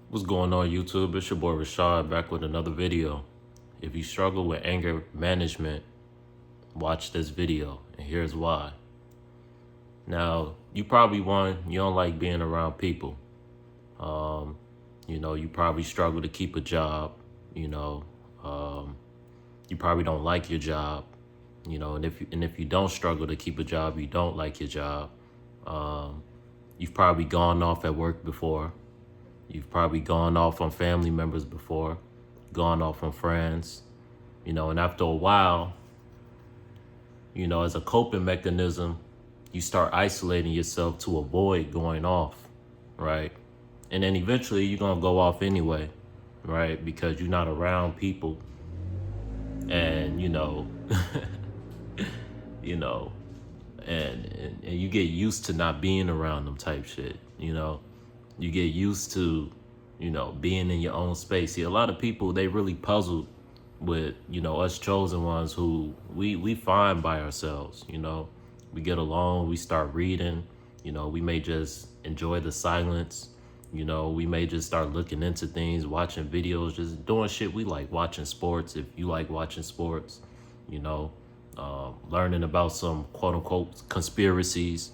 What's going on, YouTube? It's your boy Richawd back with another video. If you struggle with anger management, watch this video, and here's why. Now, you don't like being around people. You probably struggle to keep a job. You know, you probably don't like your job. And if you don't struggle to keep a job, you don't like your job. You've probably gone off at work before. You've probably gone off on family members before, gone off on friends, and after a while, as a coping mechanism, you start isolating yourself to avoid going off, right? And then eventually you're going to go off anyway, right? Because you're not around people and, you know, and you get used to not being around them type shit, You get used to, being in your own space. See, a lot of people, they really puzzled with, us chosen ones who we find by ourselves, We get alone, we start reading, we may just enjoy the silence, we may just start looking into things, watching videos, just doing shit we like, watching sports if you like watching sports, learning about some quote unquote conspiracies,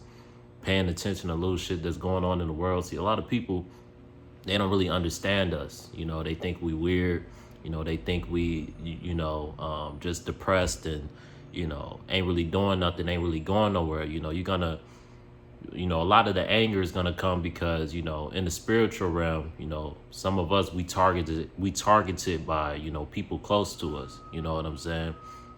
paying attention to little shit that's going on in the world. See, a lot of people, they don't really understand us. They think we weird. They think we, just depressed and, ain't really doing nothing, ain't really going nowhere. You're gonna, a lot of the anger is gonna come because, in the spiritual realm, some of us, we targeted by, people close to us. You know what I'm saying?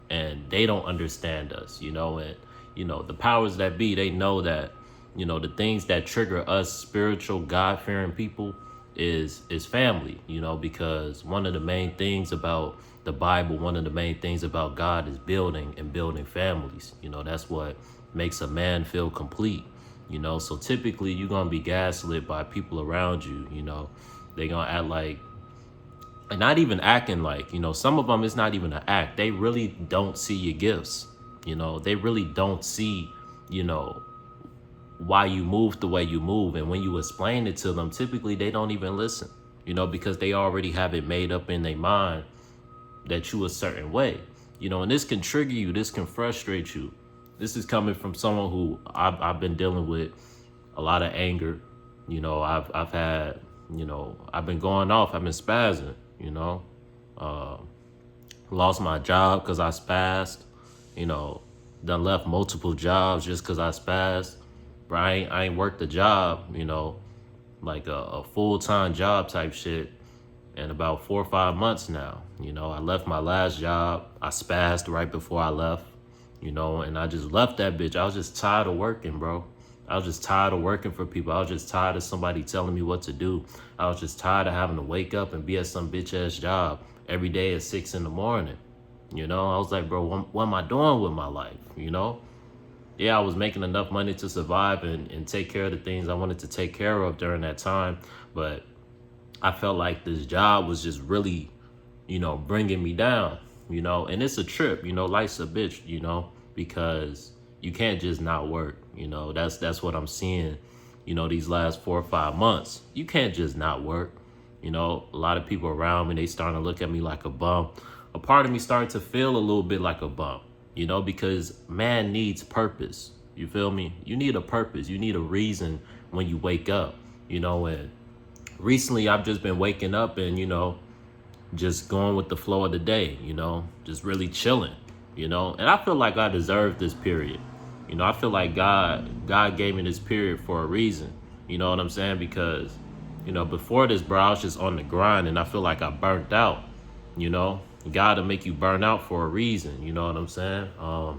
And they don't understand us, and, the powers that be, they know that, the things that trigger us spiritual, God-fearing people is family, because one of the main things about the Bible, one of the main things about God is building families. That's what makes a man feel complete, So typically you're going to be gaslit by people around you, They're going to act like, and not even acting like, some of them, it's not even an act. They really don't see your gifts. They really don't see, why you move the way you move. And when you explain it to them, typically they don't even listen, because they already have it made up in their mind that you a certain way, and this can trigger you. This can frustrate you. This is coming from someone who I've been dealing with a lot of anger. I've had, I've been going off. I've been spazzing, lost my job because I spazzed, done left multiple jobs just because I spazzed. But I ain't worked a job, like a full-time job type shit in about 4 or 5 months now. I left my last job. I spazzed right before I left, and I just left that bitch. I was just tired of working, bro. I was just tired of working for people. I was just tired of somebody telling me what to do. I was just tired of having to wake up and be at some bitch-ass job every day at 6 in the morning. I was like, bro, what am I doing with my life, Yeah, I was making enough money to survive and take care of the things I wanted to take care of during that time. But I felt like this job was just really, bringing me down, and it's a trip, life's a bitch, because you can't just not work, that's what I'm seeing, these last 4 or 5 months. You can't just not work. A lot of people around me, they starting to look at me like a bum. A part of me started to feel a little bit like a bum. Because man needs purpose. You feel me? You need a purpose. You need a reason when you wake up, and recently I've just been waking up and, just going with the flow of the day, just really chilling, and I feel like I deserve this period. I feel like God gave me this period for a reason. You know what I'm saying? Because, before this, bro, I was just on the grind and I feel like I burnt out, God will make you burn out for a reason. You know what I'm saying? A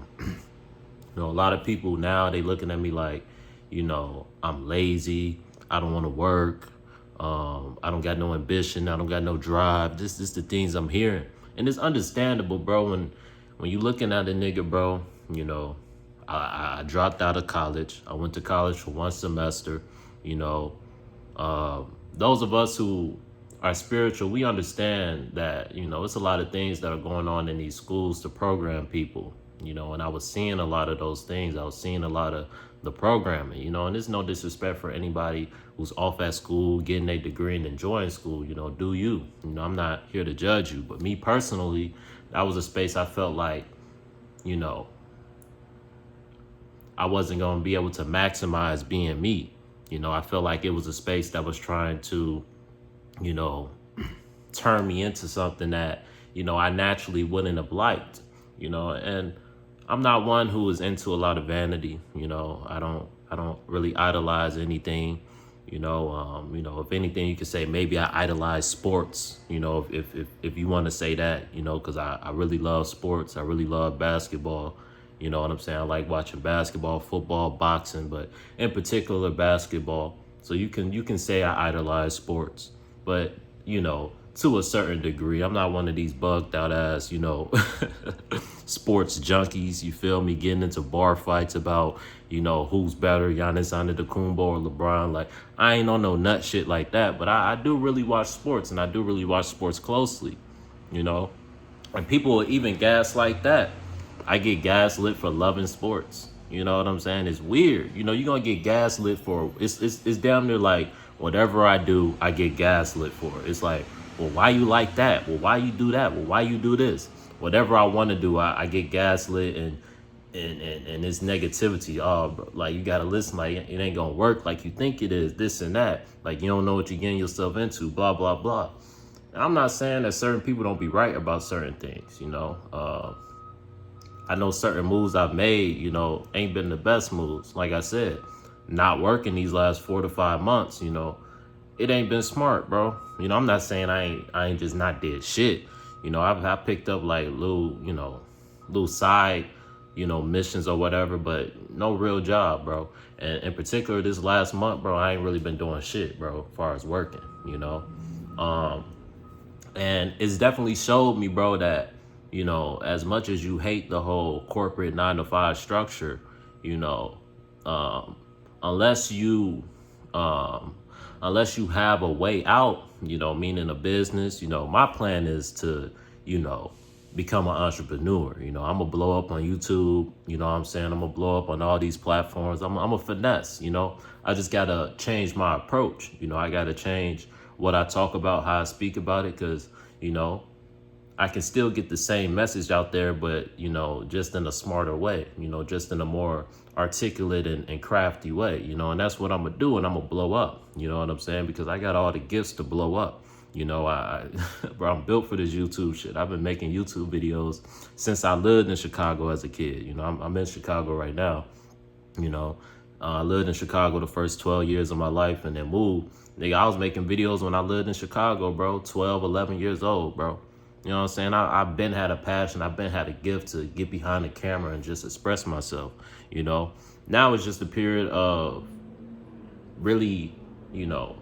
lot of people now, they looking at me like, I'm lazy. I don't want to work. I don't got no ambition. I don't got no drive. This is the things I'm hearing. And it's understandable, bro. When you looking at a nigga, bro, I dropped out of college. I went to college for 1 semester. Those of us who are spiritual, we understand that, it's a lot of things that are going on in these schools to program people, and I was seeing a lot of those things. I was seeing a lot of the programming, and there's no disrespect for anybody who's off at school, getting a degree and enjoying school, do you. I'm not here to judge you, but me personally, that was a space I felt like, you know, I wasn't going to be able to maximize being me. I felt like it was a space that was trying to, you know, turn me into something that, I naturally wouldn't have liked, and I'm not one who is into a lot of vanity. I don't really idolize anything. If anything, you could say maybe I idolize sports. If you want to say that, because I really love sports. I really love basketball. You know what I'm saying? I like watching basketball, football, boxing, but in particular basketball. So you can say I idolize sports, but to a certain degree. I'm not one of these bugged out ass, sports junkies. You feel me? Getting into bar fights about, who's better, Giannis Antetokounmpo or LeBron. Like, I ain't on no nut shit like that. But I do really watch sports, and I do really watch sports closely, and people will even gaslight that. I get gaslit for loving sports. You know what I'm saying? It's weird. You're gonna get gaslit for it's damn near like whatever I do, I get gaslit for. It's like, well, why you like that? Well, why you do that? Well, why you do this? Whatever I want to do, I get gaslit and it's negativity. Oh, bro, like you gotta listen. Like it ain't gonna work like you think it is. This and that. Like you don't know what you're getting yourself into. Blah blah blah. And I'm not saying that certain people don't be right about certain things. I know certain moves I've made, ain't been the best moves. Like I said, not working these last 4 to 5 months, it ain't been smart, bro. I'm not saying I ain't just not did shit. I've picked up like little side, missions or whatever, but no real job, bro. And in particular, this last month, bro, I ain't really been doing shit, bro, as far as working, and it's definitely showed me, bro, that, as much as you hate the whole corporate 9 to 5 structure, unless you have a way out, meaning a business, my plan is to, become an entrepreneur. I'm gonna blow up on YouTube, you know what I'm saying? I'm gonna blow up on all these platforms. I'm a finesse, I just gotta change my approach. I gotta change what I talk about, how I speak about it, because, I can still get the same message out there, but, just in a smarter way, just in a more articulate and crafty way, and that's what I'm going to do. And I'm going to blow up, you know what I'm saying? Because I got all the gifts to blow up. Bro, I'm built for this YouTube shit. I've been making YouTube videos since I lived in Chicago as a kid. I'm in Chicago right now. I lived in Chicago the first 12 years of my life and then moved. Nigga, I was making videos when I lived in Chicago, bro, 12, 11 years old, bro. You know what I'm saying? I've been had a passion. I've been had a gift to get behind the camera and just express myself, Now it's just a period of really,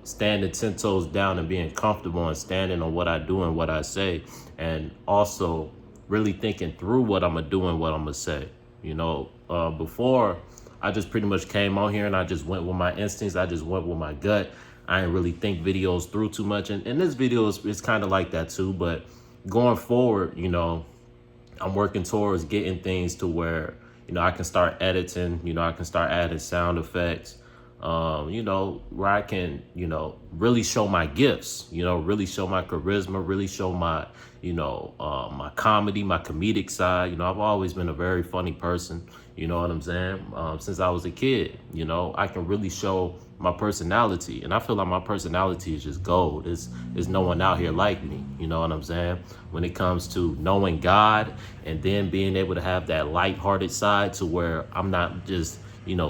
standing 10 toes down and being comfortable and standing on what I do and what I say. And also really thinking through what I'm going to do and what I'm going to say. Before, I just pretty much came on here and I just went with my instincts. I just went with my gut. I didn't really think videos through too much. And this video is kind of like that too. But going forward, I'm working towards getting things to where, I can start editing, I can start adding sound effects, where I can, really show my gifts, really show my charisma, really show my, my comedy, my comedic side. I've always been a very funny person, you know what I'm saying? Since I was a kid, I can really show my personality. And I feel like my personality is just gold. There's no one out here like me, you know what I'm saying? When it comes to knowing God and then being able to have that lighthearted side to where I'm not just,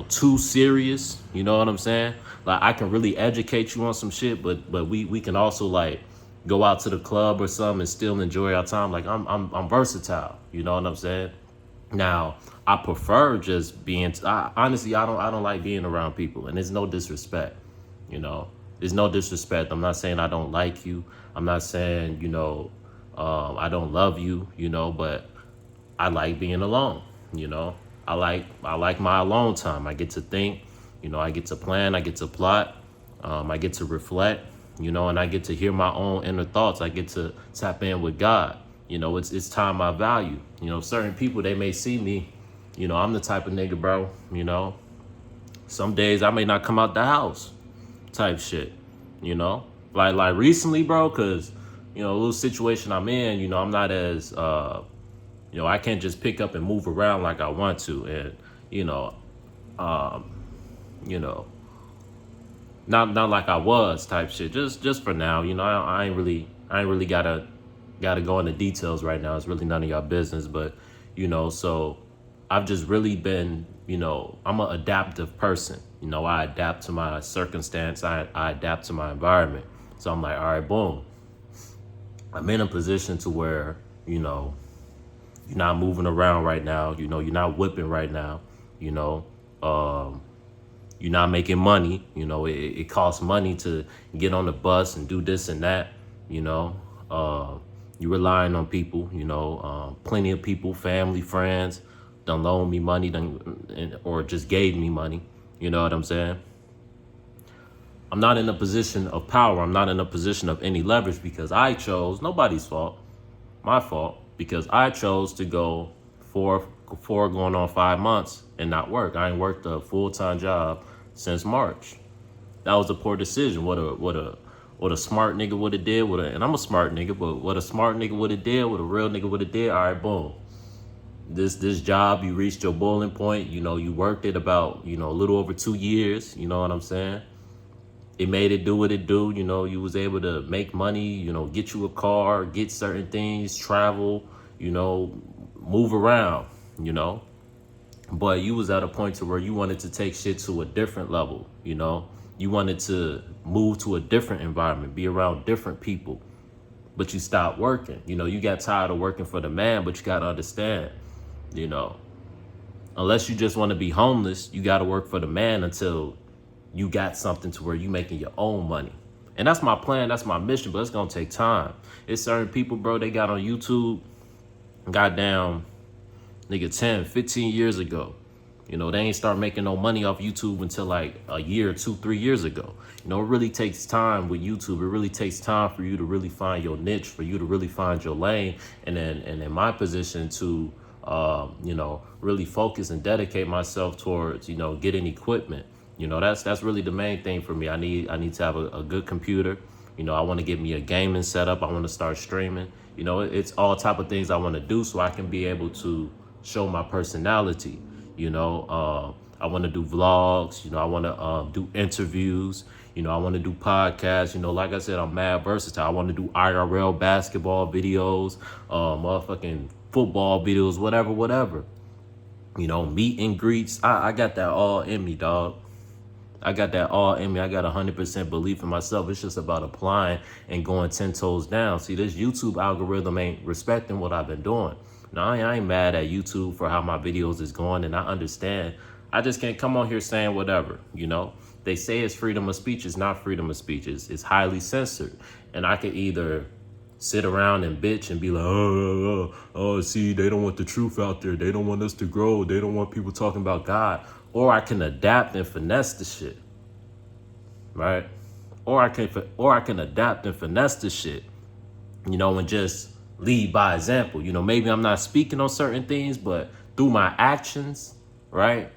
too serious, you know what I'm saying? Like I can really educate you on some shit, but we can also like go out to the club or something and still enjoy our time. Like I'm versatile, you know what I'm saying? Now, I prefer just being, honestly, I don't like being around people, and there's no disrespect, there's no disrespect. I'm not saying I don't like you. I'm not saying, I don't love you, but I like being alone, I like my alone time. I get to think, I get to plan, I get to plot, I get to reflect, and I get to hear my own inner thoughts. I get to tap in with God. You know, it's time I value. You know, certain people, they may see me, you know, I'm the type of nigga, bro, you know, some days I may not come out the house type shit, you know, like recently, bro, cause, you know, a little situation I'm in, you know, I'm not as, you know, I can't just pick up and move around like I want to. And, you know, um, you know, not like I was type shit. Just for now, you know, I ain't really gotta go into details right now. It's really none of y'all business. But, you know, so I've just really been, you know, I'm an adaptive person. You know, I adapt to my circumstance. I adapt to my environment. So I'm like, all right, boom. I'm in a position to where, you know, you're not moving around right now. You know, you're not whipping right now. You know, you're not making money. You know, it costs money to get on the bus and do this and that. You know, you're relying on people. You know, plenty of people, family, friends, done loaned me money, or just gave me money. You know what I'm saying? I'm not in a position of power. I'm not in a position of any leverage because I chose, nobody's fault, my fault, because I chose to go four going on 5 months and not work. I ain't worked a full-time job since March. That was a poor decision. What a smart nigga would have did, and I'm a smart nigga, but what a smart nigga would have did, what a real nigga would have did, all right, boom. This job, you reached your boiling point. You know, you worked it about, you know, a little over 2 years. You know what I'm saying? It made it do what it do. You know, you was able to make money, you know, get you a car, get certain things, travel, you know, move around, you know. But you was at a point to where you wanted to take shit to a different level, you know. You wanted to move to a different environment, be around different people. But you stopped working. You know, you got tired of working for the man, but you got to understand, you know, unless you just want to be homeless, you got to work for the man until you got something to where you making your own money. And that's my plan. That's my mission, but it's going to take time. It's certain people, bro, they got on YouTube, goddamn, nigga, 10, 15 years ago. You know, they ain't start making no money off YouTube until like a year, 2, 3 years ago. You know, it really takes time with YouTube. It really takes time for you to really find your niche, for you to really find your lane. And then, and in my position to, you know, really focus and dedicate myself towards, you know, getting equipment. You know, that's really the main thing for me. I need to have a good computer. You know, I want to get me a gaming setup. I want to start streaming. You know, it's all type of things I want to do so I can be able to show my personality. You know, I want to do vlogs. You know, I want to do interviews. You know, I want to do podcasts. You know, like I said, I'm mad versatile. I want to do IRL basketball videos, motherfucking football videos, whatever. You know, meet and greets. I got that all in me, dog. I got that all in me. I got 100% belief in myself. It's just about applying and going 10 toes down. See, this YouTube algorithm ain't respecting what I've been doing. Now, I ain't mad at YouTube for how my videos is going, and I understand. I just can't come on here saying whatever, you know. They say it's freedom of speech. It's not freedom of speech. It's highly censored. And I could either sit around and bitch and be like, see, they don't want the truth out there. They don't want us to grow. They don't want people talking about God. Or I can adapt and finesse the shit, right? Or I can adapt and finesse the shit, you know, and just lead by example. You know, maybe I'm not speaking on certain things, but through my actions, right?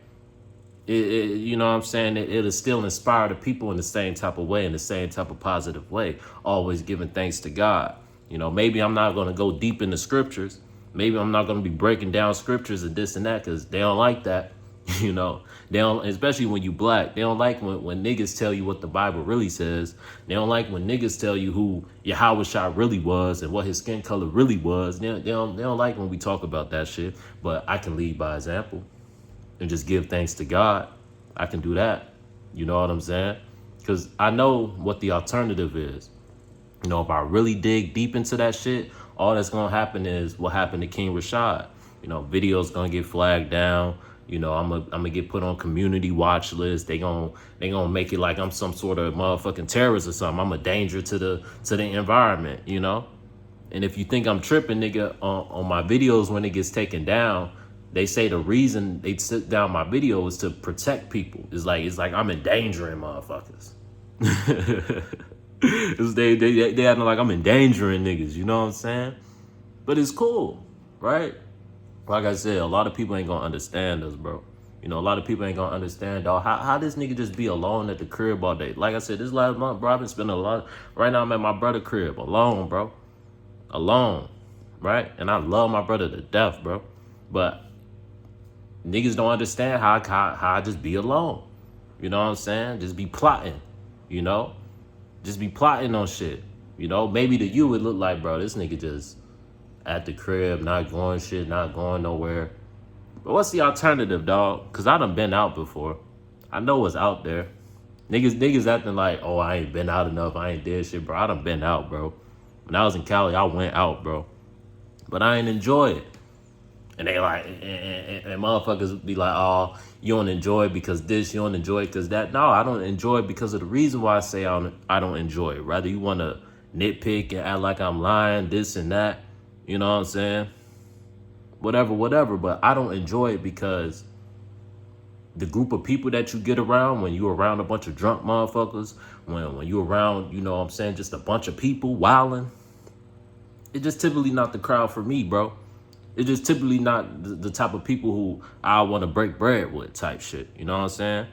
You know what I'm saying? It'll still inspire the people in the same type of way, in the same type of positive way, always giving thanks to God. You know, maybe I'm not going to go deep in the scriptures. Maybe I'm not going to be breaking down scriptures and this and that because they don't like that. You know, they don't, especially when you black, they don't like when niggas tell you what the Bible really says. They don't like when niggas tell you who Yahweh really was and what his skin color really was. They don't like when we talk about that shit. But I can lead by example and just give thanks to God. I can do that. You know what I'm saying? Because I know what the alternative is. You know, if I really dig deep into that shit, all that's going to happen is what happened to King Richawd. You know, videos going to get flagged down. You know, I'm gonna get put on community watch list. They gonna make it like I'm some sort of motherfucking terrorist or something. I'm a danger to the environment, you know? And if you think I'm tripping, nigga, on my videos when it gets taken down, they say the reason they took down my video is to protect people. It's like I'm endangering motherfuckers. They acting like I'm endangering niggas, you know what I'm saying? But it's cool, right? Like I said, a lot of people ain't gonna understand us, bro. You know, a lot of people ain't gonna understand, dog. How this nigga just be alone at the crib all day? Like I said, this last month, bro, I've been spending a lot. Right now, I'm at my brother's crib, alone, bro. Alone, right? And I love my brother to death, bro. But niggas don't understand how I just be alone. You know what I'm saying? Just be plotting, you know? Just be plotting on shit. You know, maybe to you it look like, bro, this nigga just at the crib, not going shit, not going nowhere. But what's the alternative, dog? Cause I done been out before. I know what's out there. Niggas acting like, oh, I ain't been out enough, I ain't did shit, bro. I done been out, bro. When I was in Cali, I went out, bro. But I ain't enjoy it. And they like, and motherfuckers be like, oh, you don't enjoy it because this, you don't enjoy it because that. No, I don't enjoy it because of the reason why I say I don't enjoy it. Rather you want to nitpick and act like I'm lying, this and that. You know what I'm saying? Whatever. But I don't enjoy it because the group of people that you get around, when you're around a bunch of drunk motherfuckers, when you're around, you know what I'm saying, just a bunch of people wilding, it's just typically not the crowd for me, bro. It's just typically not the type of people who I want to break bread with type shit. You know what I'm saying?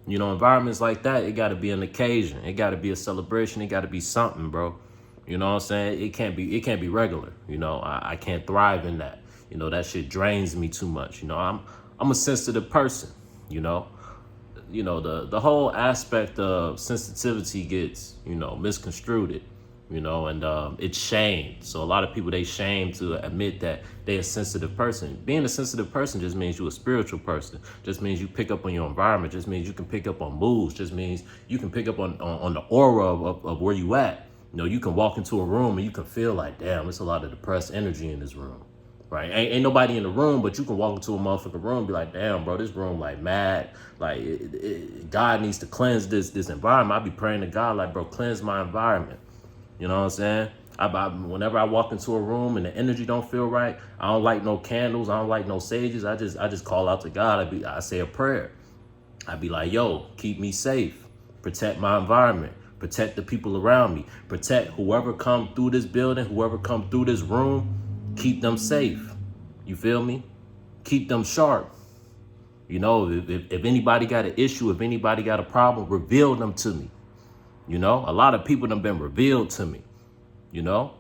You know, environments like that, it got to be an occasion. It got to be a celebration. It got to be something, bro. You know what I'm saying? It can't be regular. You know, I can't thrive in that. You know, that shit drains me too much. You know, I'm a sensitive person, you know. You know, the whole aspect of sensitivity gets, you know, misconstrued. You know, and it's shamed. So a lot of people, they shame to admit that they're a sensitive person. Being a sensitive person just means you're a spiritual person. Just means you pick up on your environment. Just means you can pick up on moods. Just means you can pick up on the aura of where you at. You know, you can walk into a room and you can feel like, damn, it's a lot of depressed energy in this room. Right? Ain't nobody in the room, but you can walk into a motherfucking room and be like, damn, bro, this room like mad. Like God needs to cleanse this environment. I be praying to God like, bro, cleanse my environment. You know what I'm saying? Whenever I walk into a room and the energy don't feel right, I don't like no candles. I don't like no sages. I just call out to God. I say a prayer. I be like, yo, keep me safe. Protect my environment. Protect the people around me. Protect whoever come through this building, whoever come through this room. Keep them safe. You feel me? Keep them sharp. You know, if anybody got an issue, if anybody got a problem, reveal them to me. You know, a lot of people have been revealed to me, you know.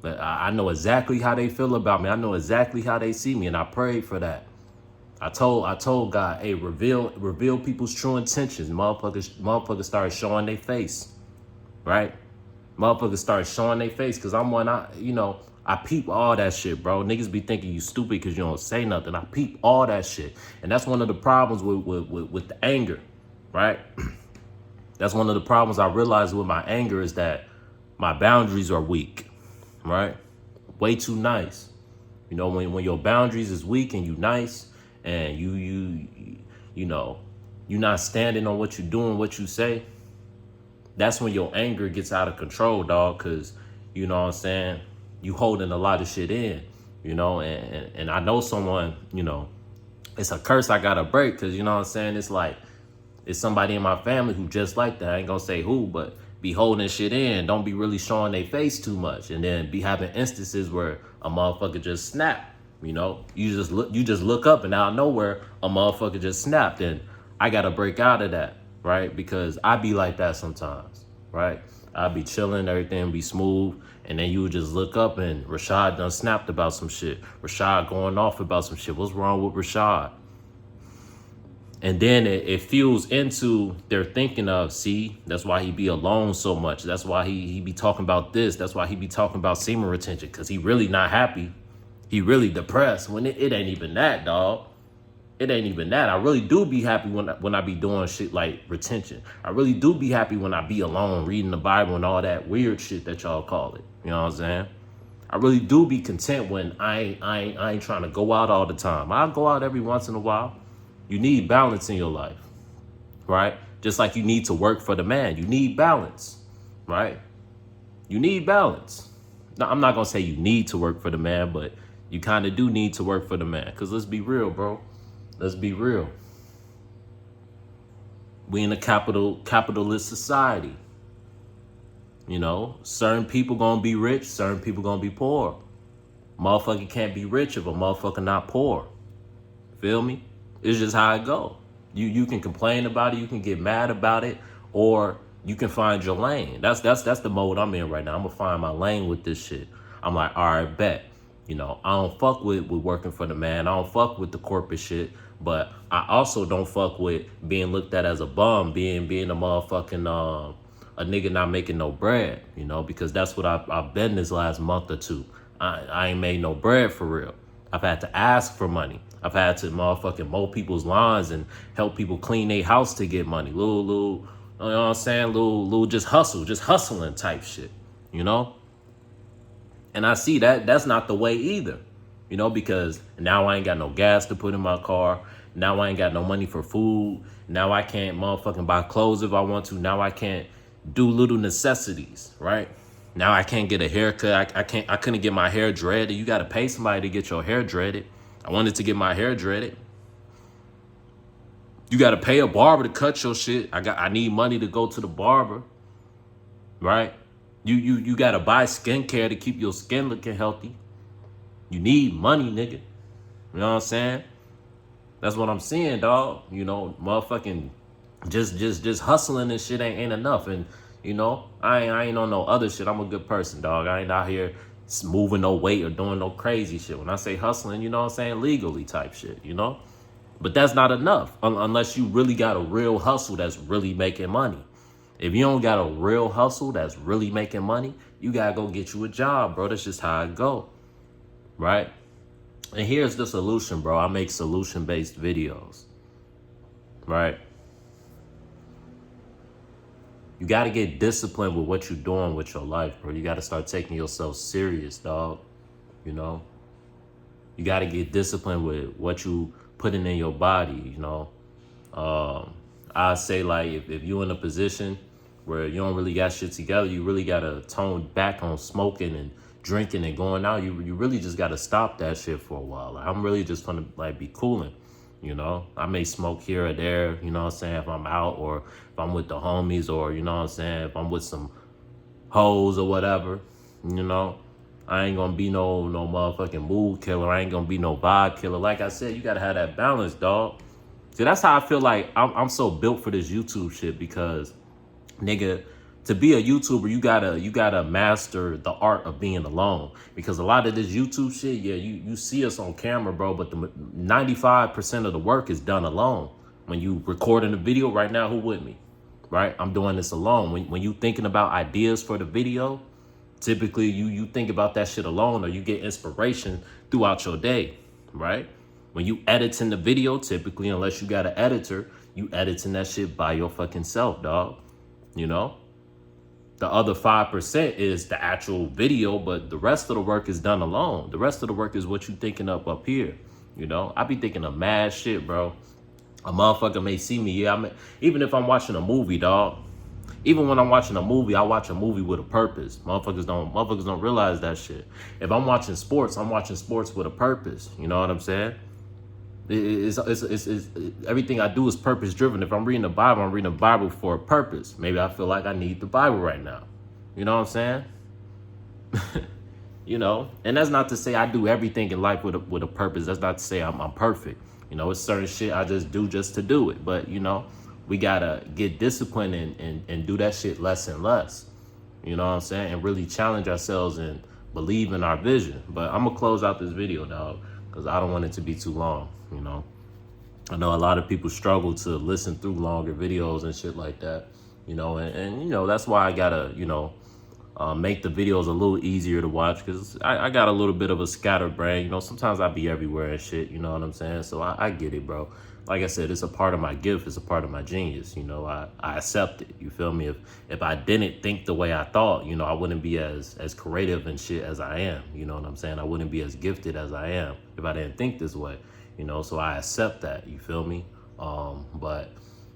I know exactly how they feel about me. I know exactly how they see me, and I prayed for that. I told God, hey, reveal people's true intentions. Motherfuckers started showing their face, right? Motherfuckers started showing their face because I peep all that shit, bro. Niggas be thinking you stupid because you don't say nothing. I peep all that shit, and that's one of the problems with the anger, right? That's one of the problems I realized with my anger is that my boundaries are weak, right? Way too nice. You know, when your boundaries is weak and you nice and you know, you're not standing on what you're doing, what you say, that's when your anger gets out of control, dog, because, you know what I'm saying, you holding a lot of shit in, you know, and I know someone, you know, it's a curse I gotta break because, you know what I'm saying, it's like, it's somebody in my family who just like that. I ain't gonna say who, but be holding shit in. Don't be really showing their face too much. And then be having instances where a motherfucker just snap. You know, you just look up and out of nowhere, a motherfucker just snapped. And I gotta break out of that, right? Because I be like that sometimes, right? I be chilling, everything be smooth. And then you would just look up and Richawd done snapped about some shit. Richawd going off about some shit. What's wrong with Richawd? And then it fuels into their thinking of, see, that's why he be alone so much. That's why he be talking about this. That's why he be talking about semen retention, because he really not happy. He really depressed. When it ain't even that, dog. It ain't even that. I really do be happy when I be doing shit like retention. I really do be happy when I be alone, reading the Bible and all that weird shit that y'all call it. You know what I'm saying? I really do be content when I ain't trying to go out all the time. I'll go out every once in a while. You need balance in your life, right? Just like you need to work for the man. You need balance, right? You need balance. Now, I'm not going to say you need to work for the man, but you kind of do need to work for the man. Because let's be real, bro. Let's be real. We in a capitalist society. You know, certain people going to be rich, certain people going to be poor. Motherfucker can't be rich if a motherfucker not poor. Feel me? It's just how it go. You can complain about it, you can get mad about it, or you can find your lane. That's the mode I'm in right now. I'm gonna find my lane with this shit. I'm like, all right, bet. I don't fuck with working for the man. I don't fuck with the corporate shit. But I also don't fuck with being looked at as a bum, being a motherfucking a nigga not making no bread, because that's what I've been this last month or two. I ain't made no bread for real. I've had to ask for money. I've had to motherfucking mow people's lawns and help people clean their house to get money. Little, you know what I'm saying? Little, just hustling type shit, And I see that's not the way either, because now I ain't got no gas to put in my car. Now I ain't got no money for food. Now I can't motherfucking buy clothes if I want to. Now I can't do little necessities, right? Now I can't get a haircut. I couldn't get my hair dreaded. You got to pay somebody to get your hair dreaded. I wanted to get my hair dreaded. You got to pay a barber to cut your shit. I need money to go to the barber, right? You got to buy skincare to keep your skin looking healthy. You need money, nigga. You know what I'm saying? That's what I'm seeing, dog. Motherfucking just hustling and shit ain't enough. And I ain't on no other shit. I'm a good person, dog. I ain't out here moving no weight or doing no crazy shit. When I say hustling, you know what I'm saying? Legally type shit, But that's not enough unless you really got a real hustle that's really making money. If you don't got a real hustle that's really making money, you gotta go get you a job, bro. That's just how it go, right? And here's the solution, bro. I make solution-based videos, right? You got to get disciplined with what you're doing with your life, bro. You got to start taking yourself serious, dog. You got to get disciplined with what you putting in your body, I say, like, if you're in a position where you don't really got shit together, you really got to tone back on smoking and drinking and going out. You really just got to stop that shit for a while. Like, I'm really just going to, be cooling. I may smoke here or there, what I'm saying, if I'm out or if I'm with the homies or, what I'm saying, if I'm with some hoes or whatever, I ain't gonna be no motherfucking mood killer. I ain't gonna be no vibe killer. Like I said, you gotta have that balance, dog. See, that's how I feel like I'm so built for this YouTube shit because, nigga, to be a YouTuber, you gotta master the art of being alone. Because a lot of this YouTube shit, yeah, you see us on camera, bro, but the 95% of the work is done alone. When you recording a video right now, who with me? Right? I'm doing this alone. When you thinking about ideas for the video, typically you think about that shit alone or you get inspiration throughout your day, right? When you editing the video, typically, unless you got an editor, you editing that shit by your fucking self, dog. The other 5% is the actual video, but the rest of the work is done alone. The rest of the work is what you thinking up here. I be thinking of mad shit, bro. A motherfucker may see me, even if I'm watching a movie, dog. Even when I'm watching a movie, I watch a movie with a purpose. Motherfuckers don't realize that shit. If I'm watching sports with a purpose. You know what I'm saying? It's everything I do is purpose driven. If I'm reading the Bible, I'm reading the Bible for a purpose. Maybe I feel like I need the Bible right now. You know what I'm saying? And that's not to say I do everything in life with a purpose. That's not to say I'm perfect. It's certain shit I just do just to do it. But, we gotta get disciplined and do that shit less and less. You know what I'm saying? And really challenge ourselves and believe in our vision. But I'm gonna close out this video, dog, because I don't want it to be too long. I know a lot of people struggle to listen through longer videos and shit like that. And that's why I gotta, make the videos a little easier to watch because I got a little bit of a scattered brain. Sometimes I be everywhere and shit. You know what I'm saying? So I get it, bro. Like I said, it's a part of my gift. It's a part of my genius. I accept it. You feel me? If I didn't think the way I thought, I wouldn't be as creative and shit as I am. You know what I'm saying? I wouldn't be as gifted as I am if I didn't think this way. So I accept that. You feel me? But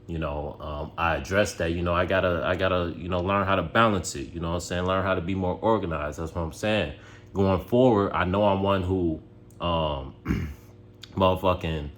I address that. I gotta learn how to balance it. You know what I'm saying? Learn how to be more organized. That's what I'm saying. Going forward, I know I'm one who motherfucking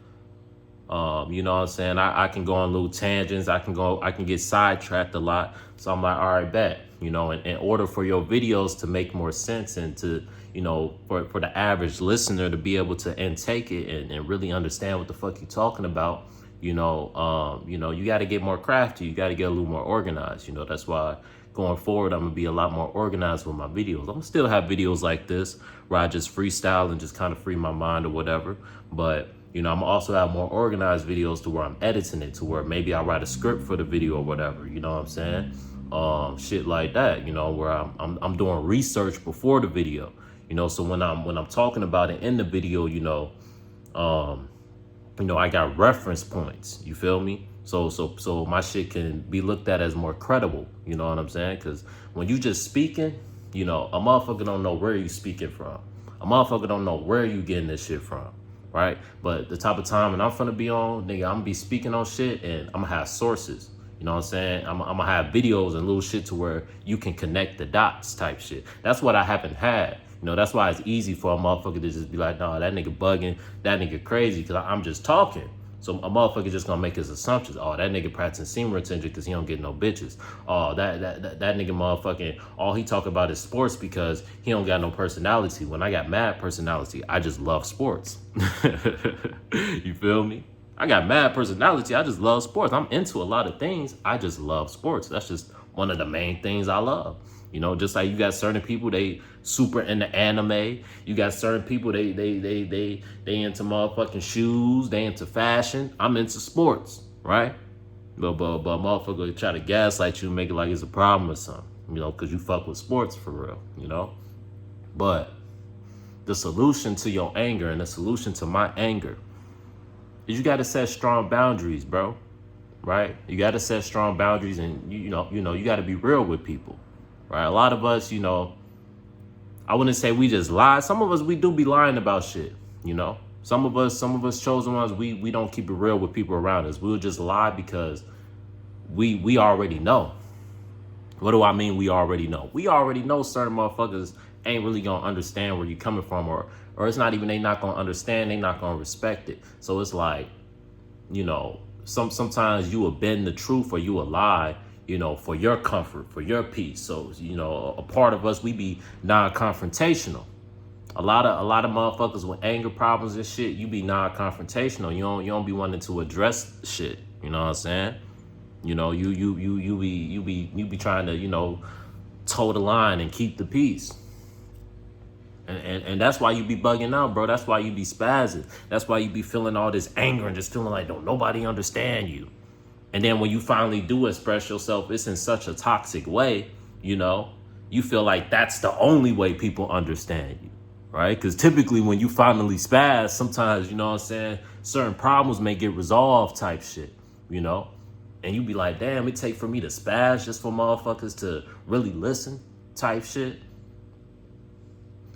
you know what I'm saying? I can go on little tangents. I can get sidetracked a lot. So I'm like, all right, bet. You know, in order for your videos to make more sense and to, you know, for the average listener to be able to intake it and really understand what the fuck you're talking about, you know, you got to get more crafty. You got to get a little more organized. You know, that's why going forward, I'm going to be a lot more organized with my videos. I'm going to still have videos like this where I just freestyle and just kind of free my mind or whatever. But, you know, I'm gonna also have more organized videos to where I'm editing it, to where maybe I write a script for the video or whatever. You know what I'm saying? Shit like that, you know, where I'm doing research before the video, you know, so when I'm talking about it in the video, you know, I got reference points, you feel me? So my shit can be looked at as more credible, you know what I'm saying? Because when you just speaking, you know, a motherfucker don't know where you speaking from. A motherfucker don't know where you getting this shit from, right? But the type of time and I'm finna be on, nigga, I'm gonna be speaking on shit and I'm gonna have sources. You know what I'm saying? I'm gonna have videos and little shit to where you can connect the dots type shit. That's what I haven't had. You know, that's why it's easy for a motherfucker to just be like, nah, that nigga bugging, that nigga crazy, because I'm just talking. So a motherfucker just gonna make his assumptions. Oh, that nigga practicing semen retention because he don't get no bitches. Oh, that nigga motherfucking, all he talk about is sports because he don't got no personality. When I got mad personality, I just love sports. You feel me? I got mad personality. I just love sports. I'm into a lot of things. I just love sports. That's just one of the main things I love. You know, just like you got certain people, they super into anime. You got certain people, they into motherfucking shoes. They into fashion. I'm into sports, right? But motherfucker try to gaslight you and make it like it's a problem or something, you know, because you fuck with sports for real, you know? But the solution to your anger and the solution to my anger is you got to set strong boundaries, bro, right? You got to set strong boundaries and, you know, you got to be real with people, right? A lot of us, you know, I wouldn't say we just lie. Some of us, we do be lying about shit, you know? Some of us chosen ones, we don't keep it real with people around us. We'll just lie because we already know. What do I mean we already know? We already know certain motherfuckers ain't really gonna understand where you're coming from, or it's not even they not gonna understand, they not gonna respect it. So it's like, you know, sometimes you will bend the truth or you will lie, you know, for your comfort, for your peace. So, you know, a part of us, we be non-confrontational. A lot of motherfuckers with anger problems and shit, you be non-confrontational. You don't be wanting to address shit. You know what I'm saying? You know, you be trying to, you know, toe the line and keep the peace. And that's why you be bugging out, bro. That's why you be spazzing. That's why you be feeling all this anger and just feeling like don't nobody understand you. And then when you finally do express yourself, it's in such a toxic way, you know, you feel like that's the only way people understand you, right? Because typically when you finally spaz, sometimes, you know what I'm saying, certain problems may get resolved type shit, you know? And you be like, damn, it take for me to spaz just for motherfuckers to really listen type shit.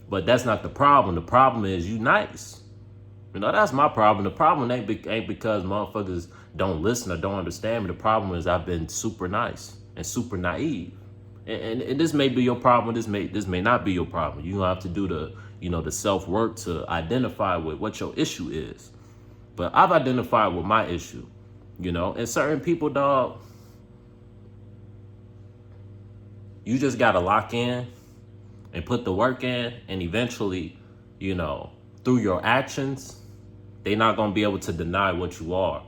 But that's not the problem. The problem is you nice. You know, that's my problem. The problem ain't because motherfuckers don't listen or don't understand me. The problem is I've been super nice and super naive. And this may be your problem. This may not be your problem. You don't have to do the self-work to identify with what your issue is. But I've identified with my issue, you know, and certain people, dog, you just got to lock in and put the work in, and eventually, you know, through your actions, they're not going to be able to deny what you are,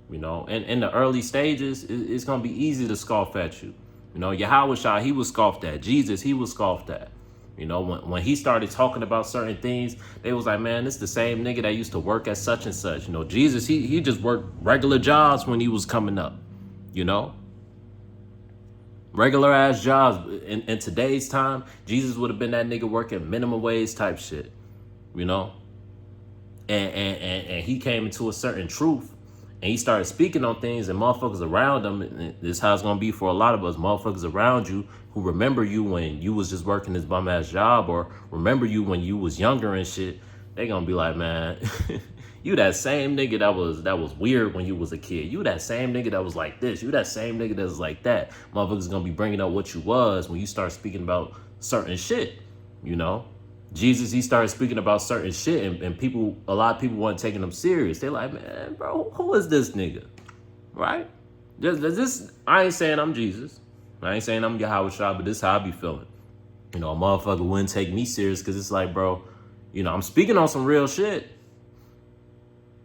you know. And in the early stages, it's going to be easy to scoff at you. You know, Yahweh, he was scoffed at. Jesus, he was scoffed at. You know, when he started talking about certain things, they was like, man, this the same nigga that used to work at such and such. You know, Jesus, he just worked regular jobs when he was coming up, you know. Regular ass jobs. In today's time, Jesus would have been that nigga working minimum wage type shit, you know. And he came into a certain truth and he started speaking on things, and motherfuckers around him, and this is how it's gonna be for a lot of us, motherfuckers around you who remember you when you was just working this bum ass job, or remember you when you was younger and shit, they gonna be like, man, you that same nigga that was weird when you was a kid. You that same nigga that was like this. You that same nigga that was like that. Motherfuckers gonna be bringing up what you was when you start speaking about certain shit, you know? Jesus, he started speaking about certain shit, and people, a lot of people weren't taking him serious. They're like, man, bro, who is this nigga? Right? This, I ain't saying I'm Jesus. I ain't saying I'm your Richawd, but this is how I be feeling. You know, a motherfucker wouldn't take me serious because it's like, bro, you know, I'm speaking on some real shit.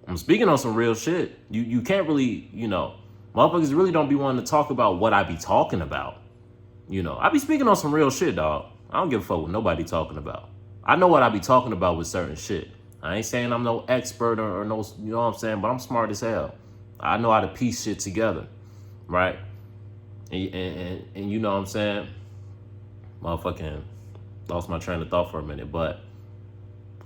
You can't really, you know, motherfuckers really don't be wanting to talk about what I be talking about. You know, I be speaking on some real shit, dog. I don't give a fuck what nobody talking about. I know what I be talking about with certain shit. I ain't saying I'm no expert or no, you know what I'm saying, but I'm smart as hell. I know how to piece shit together, right? And you know what I'm saying? Motherfucking lost my train of thought for a minute, but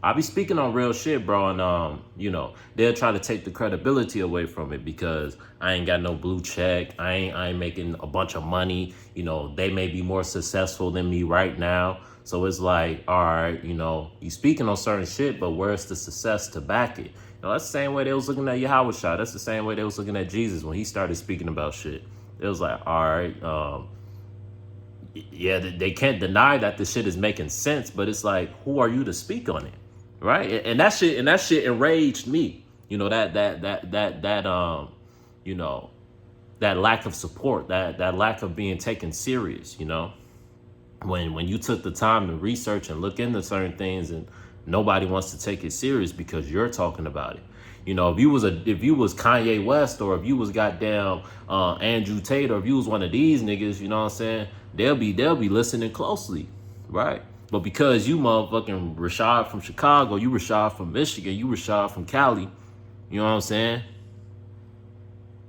I be speaking on real shit, bro, and you know, they'll try to take the credibility away from it because I ain't got no blue check. I ain't making a bunch of money. You know, they may be more successful than me right now. So it's like, all right, you know, you speaking on certain shit, but where's the success to back it? You know, that's the same way they was looking at Yahweh. That's the same way they was looking at Jesus when he started speaking about shit. It was like, all right, yeah, they can't deny that the shit is making sense, but it's like, who are you to speak on it? Right. And that shit enraged me. You know, you know, that lack of support, that lack of being taken serious, you know, when you took the time to research and look into certain things and nobody wants to take it serious because you're talking about it. You know, if you was Kanye West, or if you was goddamn Andrew Tate, or if you was one of these niggas, you know what I'm saying, they'll be listening closely, right? But because you motherfucking Richawd from Chicago, you Richawd from Michigan, you Richawd from Cali, you know what I'm saying?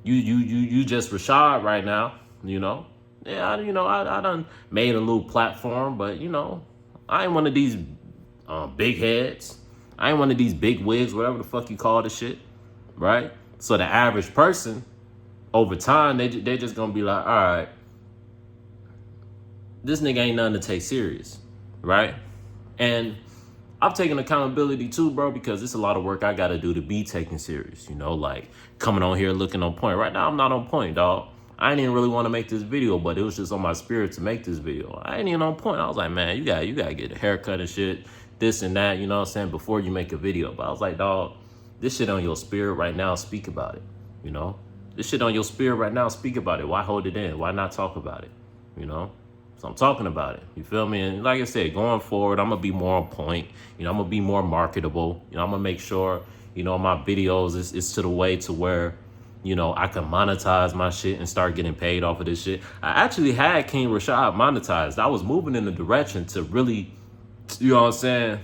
You just Richawd right now, you know? Yeah, I done made a little platform, but you know, I ain't one of these big heads. I ain't one of these big wigs, whatever the fuck you call the shit, right? So the average person, over time, they just gonna be like, all right, this nigga ain't nothing to take serious, right? And I've taken accountability too, bro, because it's a lot of work I gotta do to be taken serious, you know, like coming on here looking on point. Right now, I'm not on point, dog. I didn't even really want to make this video, but it was just on my spirit to make this video. I ain't even on point. I was like, man, you gotta get a haircut and shit, this and that, you know what I'm saying, before you make a video. But I was like, dog, this shit on your spirit right now, speak about it, you know? This shit on your spirit right now, speak about it. Why hold it in? Why not talk about it, you know? So I'm talking about it. You feel me? And like I said, going forward, I'm going to be more on point. You know, I'm going to be more marketable. You know, I'm going to make sure, you know, my videos is to the way to where, you know, I can monetize my shit and start getting paid off of this shit. I actually had King Richawd monetized. I was moving in the direction to really, you know what I'm saying,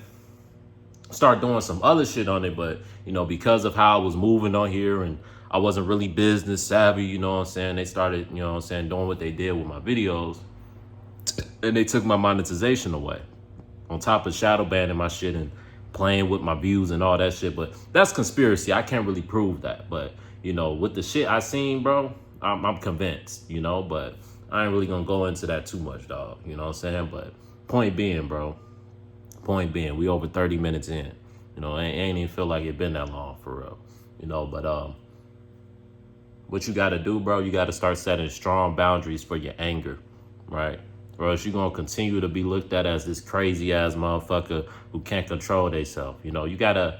start doing some other shit on it. But, you know, because of how I was moving on here and I wasn't really business savvy, you know what I'm saying, they started, you know what I'm saying, doing what they did with my videos. And they took my monetization away, on top of shadow banning my shit and playing with my views and all that shit. But that's conspiracy. I can't really prove that. But, you know, with the shit I seen, bro, I'm convinced, you know. But I ain't really going to go into that too much, dog. You know what I'm saying? But point being, bro, we over 30 minutes in. You know, it ain't even feel like it been that long, for real. You know, but what you got to do, bro, you got to start setting strong boundaries for your anger, right? Or else you're going to continue to be looked at as this crazy ass motherfucker who can't control themselves. You know, you got to,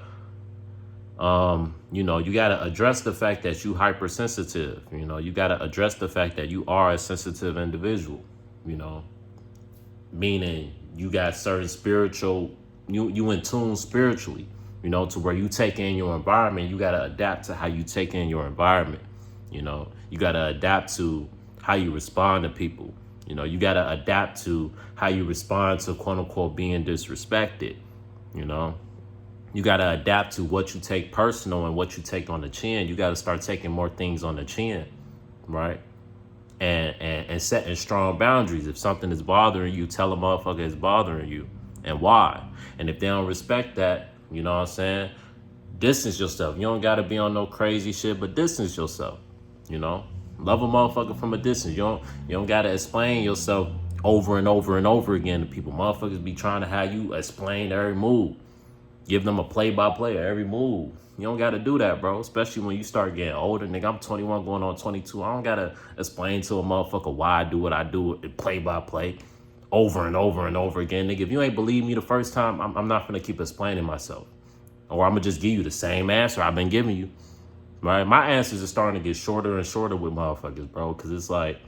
you got to address the fact that you hypersensitive. You know, you got to address the fact that you are a sensitive individual, you know, meaning you got certain spiritual, you in tune spiritually, you know, to where you take in your environment. You got to adapt to how you take in your environment. You know, you got to adapt to how you respond to people. You know, you got to adapt to how you respond to, quote unquote, being disrespected. You know, you got to adapt to what you take personal and what you take on the chin. You got to start taking more things on the chin, right? And setting strong boundaries. If something is bothering you, tell a motherfucker it's bothering you and why. And if they don't respect that, you know what I'm saying, distance yourself. You don't got to be on no crazy shit, but distance yourself, you know? Love a motherfucker from a distance. You don't gotta explain yourself over and over and over again to people. Motherfuckers be trying to have you explain every move. Give them a play-by-play of every move. You don't gotta do that, bro. Especially when you start getting older. Nigga, I'm 21 going on 22. I don't gotta explain to a motherfucker why I do what I do play-by-play over and over and over again. Nigga, if you ain't believe me the first time, I'm not gonna keep explaining myself. Or I'm gonna just give you the same answer I've been giving you. Right, my answers are starting to get shorter and shorter with motherfuckers, bro, because it's like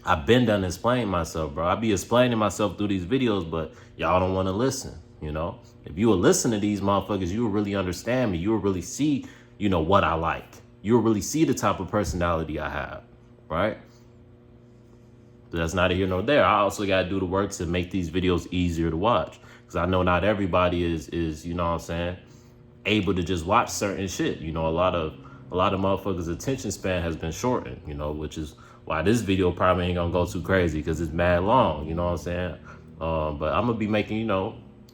I've been done explaining myself, bro. I be explaining myself through these videos, but y'all don't want to listen, you know? If you will listen to these motherfuckers, you will really understand me. You will really see, what I like. You will really see the type of personality I have, right? But that's neither here nor there. I also got to do the work to make these videos easier to watch. Because I know not everybody is, you know what I'm saying, able to just watch certain shit. A lot of motherfuckers' attention span has been shortened, which is why this video probably ain't gonna go too crazy because it's mad long, you know what I'm saying? But I'm gonna be making,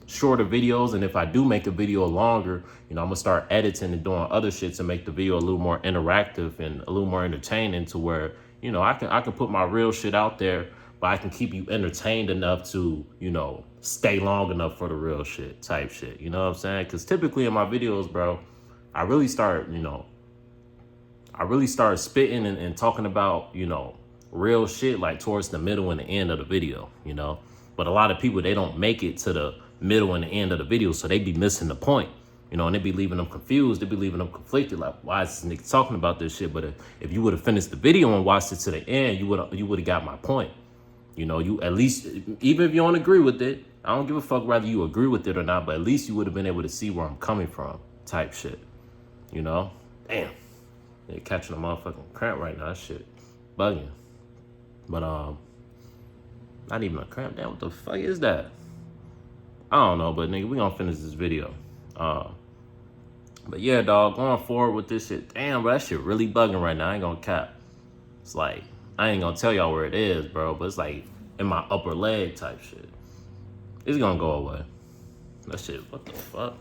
shorter videos, and if I do make a video longer, I'm gonna start editing and doing other shit to make the video a little more interactive and a little more entertaining to where, I can put my real shit out there, but I can keep you entertained enough to, stay long enough for the real shit type shit. You know what I'm saying? Because typically in my videos, bro, I really start spitting and talking about, real shit like towards the middle and the end of the video, But a lot of people, they don't make it to the middle and the end of the video, so they be missing the point, and they be leaving them confused. They be leaving them conflicted, like, why is this nigga talking about this shit? But if you would have finished the video and watched it to the end, you would have got my point. You at least, even if you don't agree with it, I don't give a fuck whether you agree with it or not, but at least you would have been able to see where I'm coming from type shit, Damn. They're catching a motherfucking cramp right now. That shit bugging. But, not even a cramp. Damn, what the fuck is that? I don't know, but nigga, we gonna finish this video. But yeah, dog, going forward with this shit, damn, bro, that shit really bugging right now. I ain't gonna cap. It's like, I ain't gonna tell y'all where it is, bro, but it's like in my upper leg type shit. It's gonna go away. That shit, what the fuck?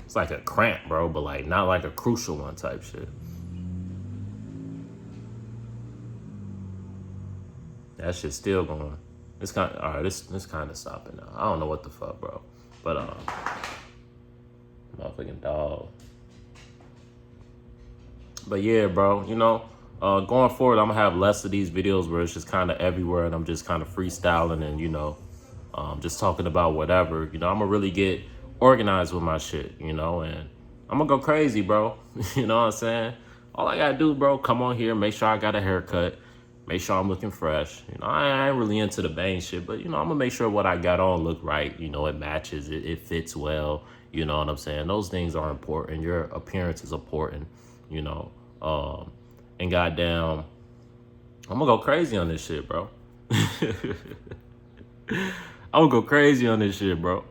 It's like a cramp, bro, but like not like a crucial one type shit. That shit's still going. It's kind of, all right, this kind of stopping now. I don't know what the fuck, bro. But, motherfucking dog. But yeah, bro, going forward, I'm gonna have less of these videos where it's just kind of everywhere and I'm just kind of freestyling and, just talking about whatever. I'm gonna really get organized with my shit, and I'm gonna go crazy, bro. You know what I'm saying? All I gotta do, bro, come on here, make sure I got a haircut, make sure I'm looking fresh. I ain't really into the bang shit, but, I'm gonna make sure what I got on look right. It matches, it fits well. You know what I'm saying? Those things are important. Your appearance is important, and goddamn, I'm gonna go crazy on this shit, bro. I'm gonna go crazy on this shit, bro.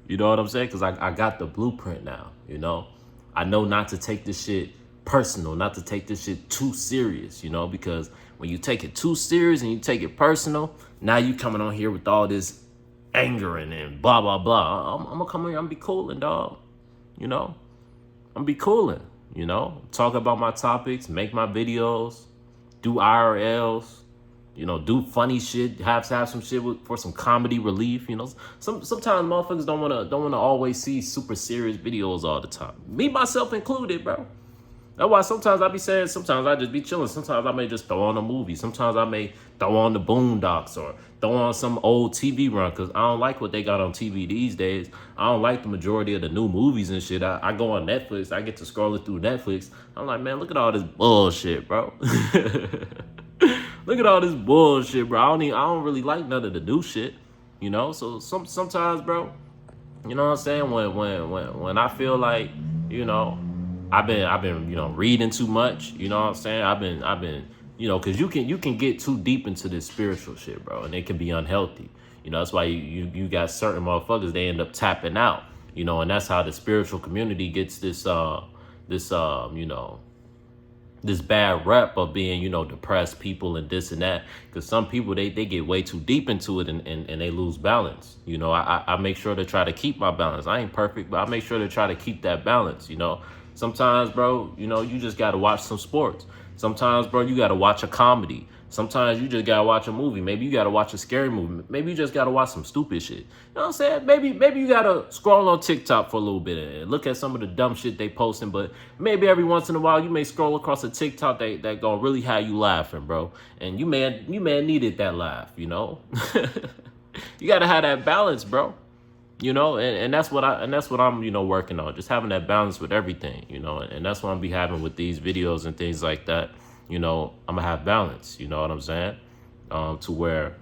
You know what I'm saying? Because I got the blueprint now, I know not to take this shit personal, not to take this shit too serious, because when you take it too serious and you take it personal, now you coming on here with all this anger and blah, blah, blah. I'm gonna come here, I'm gonna be cooling, dog. I'm gonna be cooling, talk about my topics, make my videos, do IRLs, do funny shit, have some shit for some comedy relief. Sometimes motherfuckers don't wanna always see super serious videos all the time. Me, myself included, bro. That's why sometimes I be saying, sometimes I just be chilling. Sometimes I may just throw on a movie. Sometimes I may throw on the Boondocks or throw on some old TV run because I don't like what they got on TV these days. I don't like the majority of the new movies and shit. I go on Netflix. I get to scrolling through Netflix. I'm like, man, look at all this bullshit, bro. Look at all this bullshit, bro. I don't really like none of the new shit, So sometimes, bro, you know what I'm saying? When I feel like, I've been, reading too much. You know what I'm saying? I've been, because you can get too deep into this spiritual shit, bro, and it can be unhealthy. That's why you got certain motherfuckers, they end up tapping out. And that's how the spiritual community gets this this bad rep of being, depressed people and this and that. Because some people, they get way too deep into it and they lose balance. I make sure to try to keep my balance. I ain't perfect, but I make sure to try to keep that balance, Sometimes, bro, you just got to watch some sports. Sometimes, bro, you got to watch a comedy. Sometimes you just got to watch a movie. Maybe you got to watch a scary movie. Maybe you just got to watch some stupid shit. You know what I'm saying? Maybe you got to scroll on TikTok for a little bit and look at some of the dumb shit they posting. But maybe every once in a while you may scroll across a TikTok that gonna really have you laughing, bro. And you may needed that laugh, You got to have that balance, bro. And that's what I'm, working on, just having that balance with everything, and that's what I'm be having with these videos and things like that. I'm gonna have balance. You know what I'm saying? To where,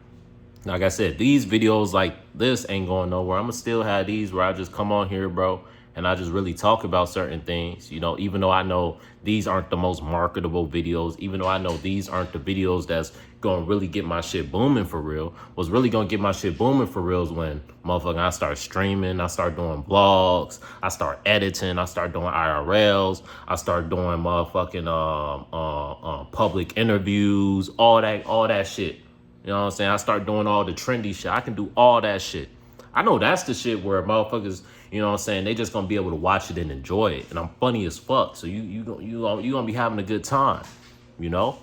like I said, these videos like this ain't going nowhere. I'm gonna still have these where I just come on here, bro, and I just really talk about certain things, even though I know these aren't the most marketable videos, even though I know these aren't the videos that's gonna really get my shit booming for real. What's really gonna get my shit booming for real is when motherfucker I start streaming, I start doing vlogs, I start editing, I start doing IRLs, I start doing motherfucking public interviews, all that shit. You know what I'm saying? I start doing all the trendy shit. I can do all that shit. I know that's the shit where motherfuckers, you know what I'm saying, they just gonna be able to watch it and enjoy it. And I'm funny as fuck. So you gonna be having a good time, you know?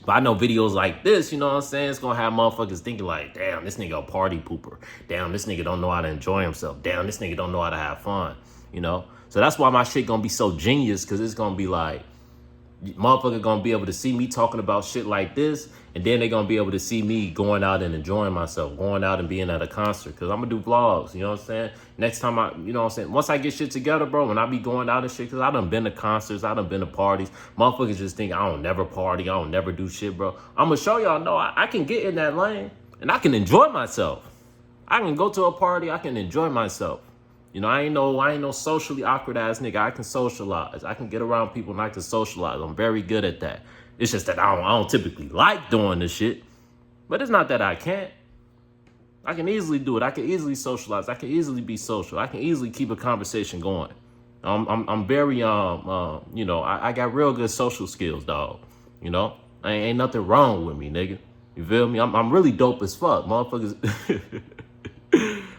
But I know videos like this, you know what I'm saying? It's gonna have motherfuckers thinking like, damn, this nigga a party pooper. Damn, this nigga don't know how to enjoy himself. Damn, this nigga don't know how to have fun, you know? So that's why my shit gonna be so genius, because it's gonna be like, motherfucker gonna be able to see me talking about shit like this, and then they gonna be able to see me going out and enjoying myself, going out and being at a concert, because I'm gonna do vlogs, you know what I'm saying? Next time once I get shit together, bro, when I be going out and shit, because I done been to concerts, I done been to parties, motherfuckers just think I don't never party, I don't never do shit, bro. I'm gonna show y'all, no, I can get in that lane, and I can enjoy myself. I can go to a party, I can enjoy myself. I ain't no socially awkward ass nigga. I can socialize. I can get around people and I can socialize. I'm very good at that. It's just that I don't typically like doing this shit. But it's not that I can't. I can easily do it. I can easily socialize. I can easily be social. I can easily keep a conversation going. I'm very I got real good social skills, dog. Ain't nothing wrong with me, nigga. You feel me? I'm really dope as fuck, motherfuckers.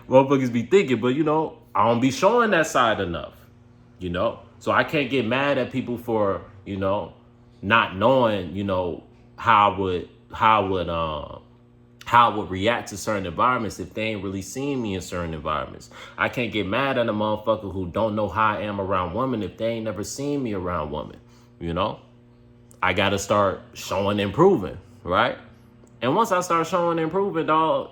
Motherfuckers be thinking, but I don't be showing that side enough, So I can't get mad at people for, not knowing, how I would react to certain environments if they ain't really seen me in certain environments. I can't get mad at a motherfucker who don't know how I am around women if they ain't never seen me around women, I gotta start showing and proving, right? And once I start showing and improving, dog,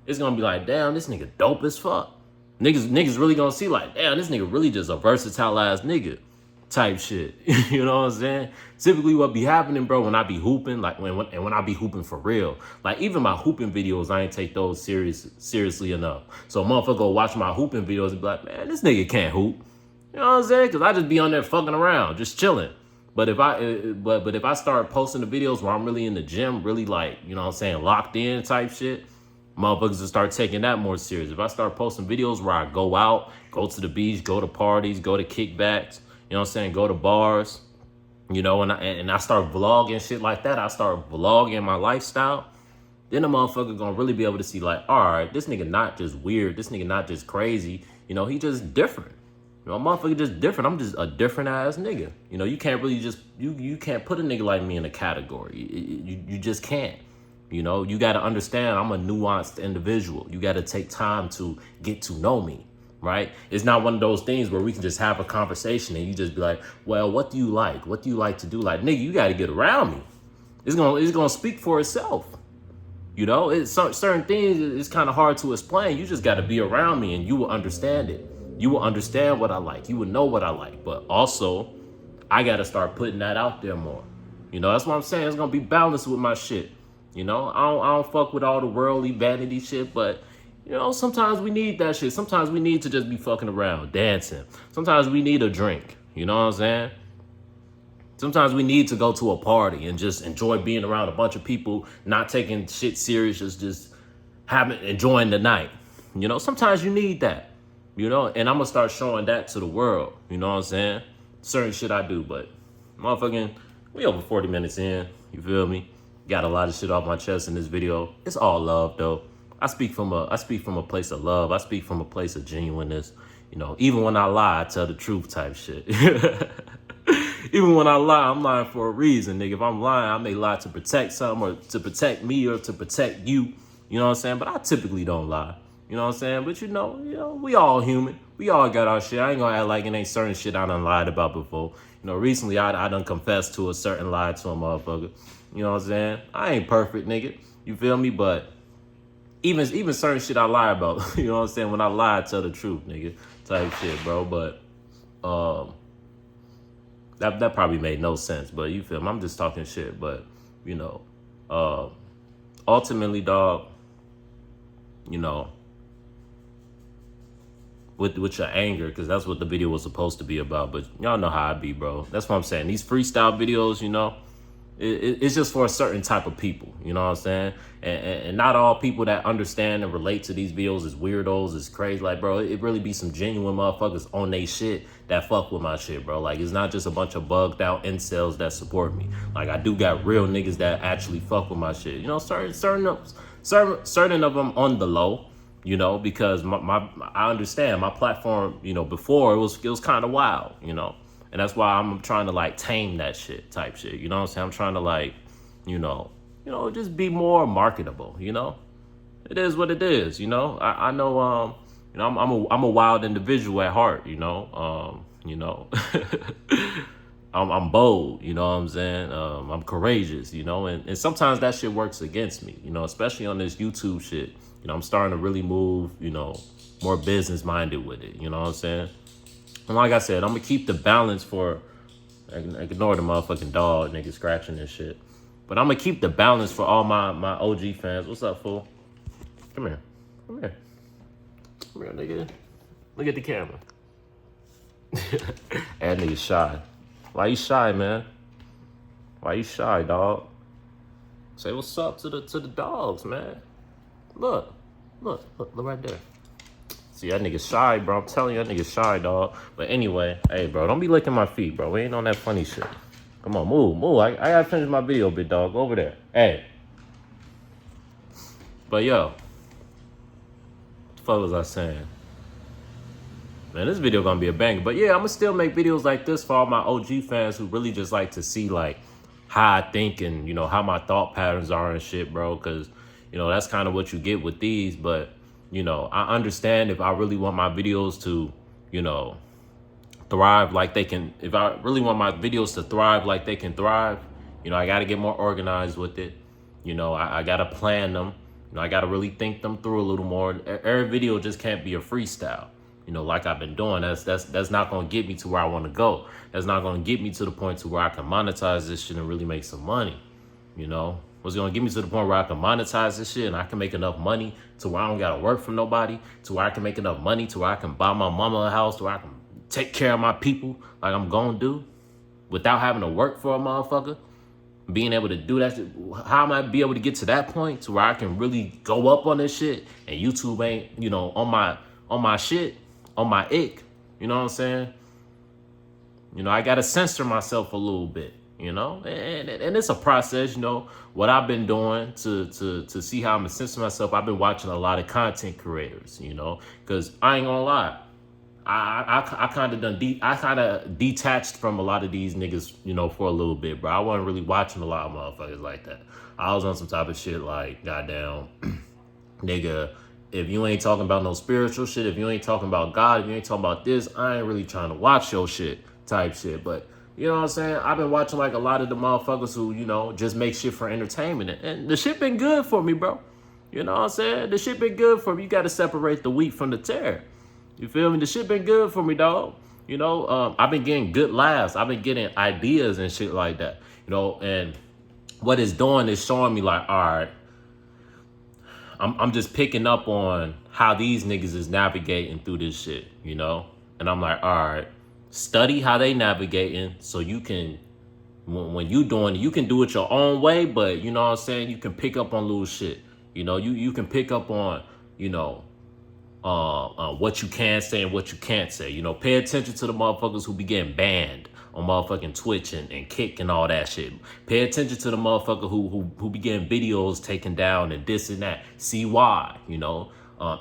it's gonna be like, damn, this nigga dope as fuck. Niggas really gonna see like, damn, this nigga really just a versatile ass nigga type shit. You know what I'm saying? Typically what be happening, bro, when I be hooping, like when I be hooping for real, like even my hooping videos, I ain't take those seriously enough. So a motherfucker go watch my hooping videos and be like, man, this nigga can't hoop. You know what I'm saying? Cause I just be on there fucking around, just chilling. But if I start posting the videos where I'm really in the gym, really like, you know what I'm saying, locked in type shit, motherfuckers will start taking that more serious. If I start posting videos where I go out, go to the beach, go to parties, go to kickbacks, you know what I'm saying, go to bars, and I start vlogging shit like that, I start vlogging my lifestyle, then the motherfucker gonna really be able to see like, all right, this nigga not just weird, this nigga not just crazy, he just different. Motherfucker just different. I'm just a different ass nigga. You can't really just, you can't put a nigga like me in a category. You just can't. You got to understand I'm a nuanced individual. You got to take time to get to know me, right? It's not one of those things where we can just have a conversation and you just be like, well, what do you like? What do you like to do? Like, nigga, you got to get around me. It's gonna speak for itself. It's certain things, it's kind of hard to explain. You just got to be around me and you will understand it. You will understand what I like. You will know what I like. But also, I got to start putting that out there more. That's what I'm saying. It's going to be balanced with my shit. I don't fuck with all the worldly vanity shit. But, sometimes we need that shit. Sometimes we need to just be fucking around, dancing. Sometimes we need a drink. You know what I'm saying? Sometimes we need to go to a party and just enjoy being around a bunch of people, not taking shit serious, just enjoying the night. Sometimes you need that. And I'm gonna start showing that to the world. You know what I'm saying? Certain shit I do, but motherfucking, we over 40 minutes in. You feel me? Got a lot of shit off my chest in this video. It's all love though. I speak from a place of love. I speak from a place of genuineness. Even when I lie, I tell the truth type shit. Even when I lie, I'm lying for a reason, nigga. If I'm lying, I may lie to protect something or to protect me or to protect you. You know what I'm saying? But I typically don't lie. You know what I'm saying? But we all human. We all got our shit. I ain't gonna act like it ain't certain shit I done lied about before. Recently I done confessed to a certain lie to a motherfucker. You know what I'm saying? I ain't perfect, nigga. You feel me? But even certain shit I lie about. You know what I'm saying? When I lie, I tell the truth, nigga. Type shit, bro. But That probably made no sense, but you feel me? I'm just talking shit, but you know, uh, ultimately, dog, you know, with your anger, because that's what the video was supposed to be about. But y'all know how I be, bro. That's what I'm saying. These freestyle videos, you know, it's just for a certain type of people, you know what I'm saying? And not all people that understand and relate to these videos is weirdos, is crazy. Like, bro, it really be some genuine motherfuckers on they shit that fuck with my shit, bro. Like, it's not just a bunch of bugged out incels that support me. Like, I do got real niggas that actually fuck with my shit. You know, certain of them on the low, you know, because I understand my platform, you know, before it was kind of wild, you know. And that's why I'm trying to like tame that shit type shit. You know what I'm saying? I'm trying to like, you know, just be more marketable, you know? It is what it is, you know? I know, you know, I'm a wild individual at heart, you know? You know, I'm bold, you know what I'm saying? I'm courageous, you know? And sometimes that shit works against me, you know, especially on this YouTube shit. You know, I'm starting to really move, you know, more business minded with it, you know what I'm saying? And like I said, I'm gonna keep the balance for, ignore the motherfucking dog nigga scratching and shit. But I'm gonna keep the balance for all my OG fans. What's up, fool? Come here. Come here. Come here, nigga. Look at the camera. That nigga shy. Why you shy, man? Why you shy, dog? Say what's up to the dogs, man. Look right there. See, that nigga shy, bro. I'm telling you, that nigga shy, dog. But anyway, hey, bro, don't be licking my feet, bro. We ain't on that funny shit. Come on, move. I gotta finish my video, big dog. Go over there. Hey. But yo, what the fuck was I saying? Man, this video gonna be a banger. But yeah, I'm gonna still make videos like this for all my OG fans who really just like to see like how I think and, you know, how my thought patterns are and shit, bro. Cause, you know, that's kind of what you get with these. But, you know, I understand if I really want my videos to, you know, thrive like they can, if I really want my videos to thrive like they can thrive, you know, I got to get more organized with it. You know, I got to plan them. You know, I got to really think them through a little more. Every video just can't be a freestyle. You know, like I've been doing. That's not going to get me to where I want to go. That's not going to get me to the point to where I can monetize this shit and really make some money. You know, what's going to get me to the point where I can monetize this shit and I can make enough money to where I don't got to work for nobody, to where I can make enough money to where I can buy my mama a house, to where I can take care of my people like I'm going to do without having to work for a motherfucker. Being able to do that shit, how am I be able to get to that point to where I can really go up on this shit and YouTube ain't, you know, on my shit, on my ick, you know what I'm saying? You know, I got to censor myself a little bit, you know, and it's a process, you know, what I've been doing to see how I'm gonna censor myself. I've been watching a lot of content creators, you know, because I ain't gonna lie. I kind of detached from a lot of these niggas, you know, for a little bit, bro. I wasn't really watching a lot of motherfuckers like that. I was on some type of shit like, goddamn, nigga, if you ain't talking about no spiritual shit, if you ain't talking about God, if you ain't talking about this, I ain't really trying to watch your shit type shit. But you know what I'm saying? I've been watching like a lot of the motherfuckers who, you know, just make shit for entertainment. And the shit been good for me, bro. You know what I'm saying? The shit been good for me. You got to separate the wheat from the tare. You feel me? The shit been good for me, dog. You know, I've been getting good laughs. I've been getting ideas and shit like that. You know, and what it's doing is showing me like, all right, I'm just picking up on how these niggas is navigating through this shit, you know? And I'm like, all right, study how they navigating so you can, when you doing it, you can do it your own way, but you know what I'm saying? You can pick up on little shit. You know, you can pick up on, you know, what you can say and what you can't say. You know, pay attention to the motherfuckers who be getting banned on motherfucking Twitch and Kick and all that shit. Pay attention to the motherfucker who be getting videos taken down and this and that. See why, you know,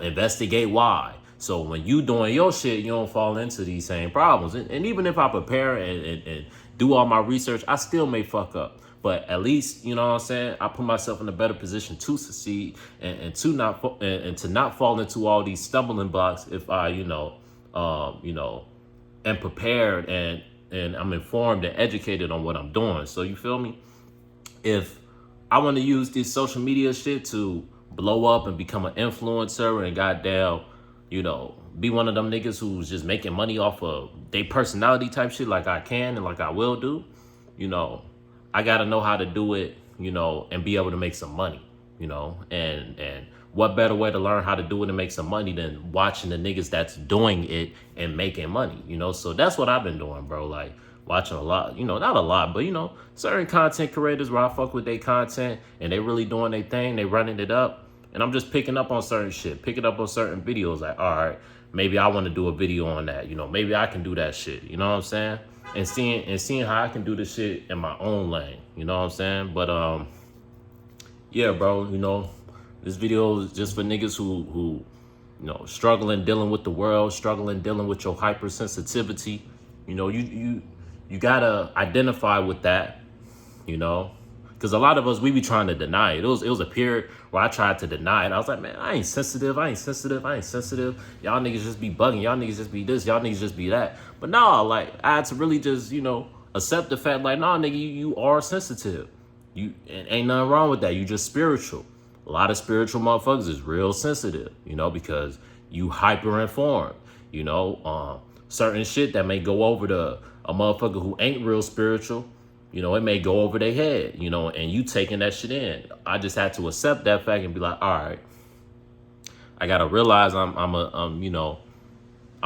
investigate why. So when you doing your shit, you don't fall into these same problems. And even if I prepare and do all my research, I still may fuck up. But at least, you know what I'm saying, I put myself in a better position to succeed and to not fall into all these stumbling blocks if I, you know, am prepared and I'm informed and educated on what I'm doing. So you feel me? If I want to use this social media shit to blow up and become an influencer and goddamn, be one of them niggas who's just making money off of their personality type shit like I can and like I will do, I gotta know how to do it, and be able to make some money, and what better way to learn how to do it and make some money than watching the niggas that's doing it and making money, so that's what I've been doing, bro. Like watching a lot, not a lot, but certain content creators where I fuck with their content and they really doing their thing, they running it up, and I'm just picking up on certain shit, picking up on certain videos, like, all right, maybe I want to do a video on that, maybe I can do that shit, you know what I'm saying? And seeing how I can do this shit in my own lane, you know what I'm saying? But yeah, bro, this video is just for niggas who struggling dealing with the world, struggling dealing with your hypersensitivity. You gotta identify with that, because a lot of us, we be trying to deny it. It was a period where I tried to deny it. I was like, man, I ain't sensitive. Y'all niggas just be bugging. Y'all niggas just be this. Y'all niggas just be that. But no, like I had to really just, accept the fact, like, nah, nigga, you are sensitive. And ain't nothing wrong with that. You just spiritual. A lot of spiritual motherfuckers is real sensitive, because you hyper informed, certain shit that may go over to a motherfucker who ain't real spiritual, it may go over their head, and you taking that shit in. I just had to accept that fact and be like, all right, I gotta realize I'm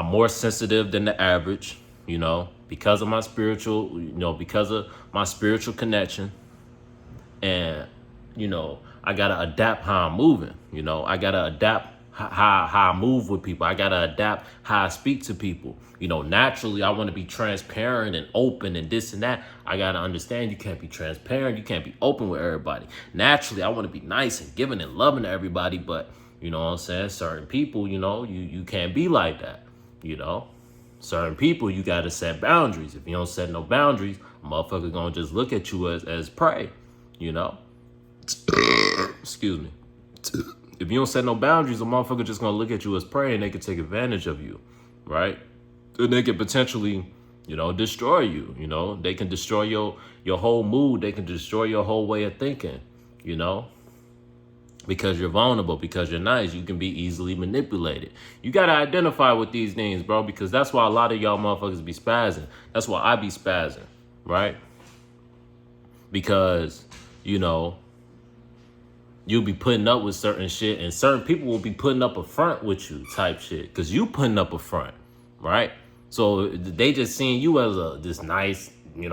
more sensitive than the average, because of my spiritual, because of my spiritual connection. And, I gotta adapt how I'm moving. I gotta adapt how I move with people. I gotta adapt how I speak to people. Naturally, I want to be transparent and open and this and that. I gotta understand you can't be transparent. You can't be open with everybody. Naturally, I want to be nice and giving and loving to everybody. But you know what I'm saying? Certain people, you can't be like that. Certain people, you gotta set boundaries. If you don't set no boundaries, a motherfucker gonna just look at you as prey. Excuse me. If you don't set no boundaries, a motherfucker just gonna look at you as prey and they can take advantage of you, right? And they can potentially, destroy you, they can destroy your whole mood. They can destroy your whole way of thinking, because you're vulnerable, because you're nice. You can be easily manipulated. You gotta identify with these things, bro, because that's why a lot of y'all motherfuckers be spazzing. That's why I be spazzing, right? Because, you'll be putting up with certain shit and certain people will be putting up a front with you type shit because you putting up a front, right? So they just seeing you as this nice, you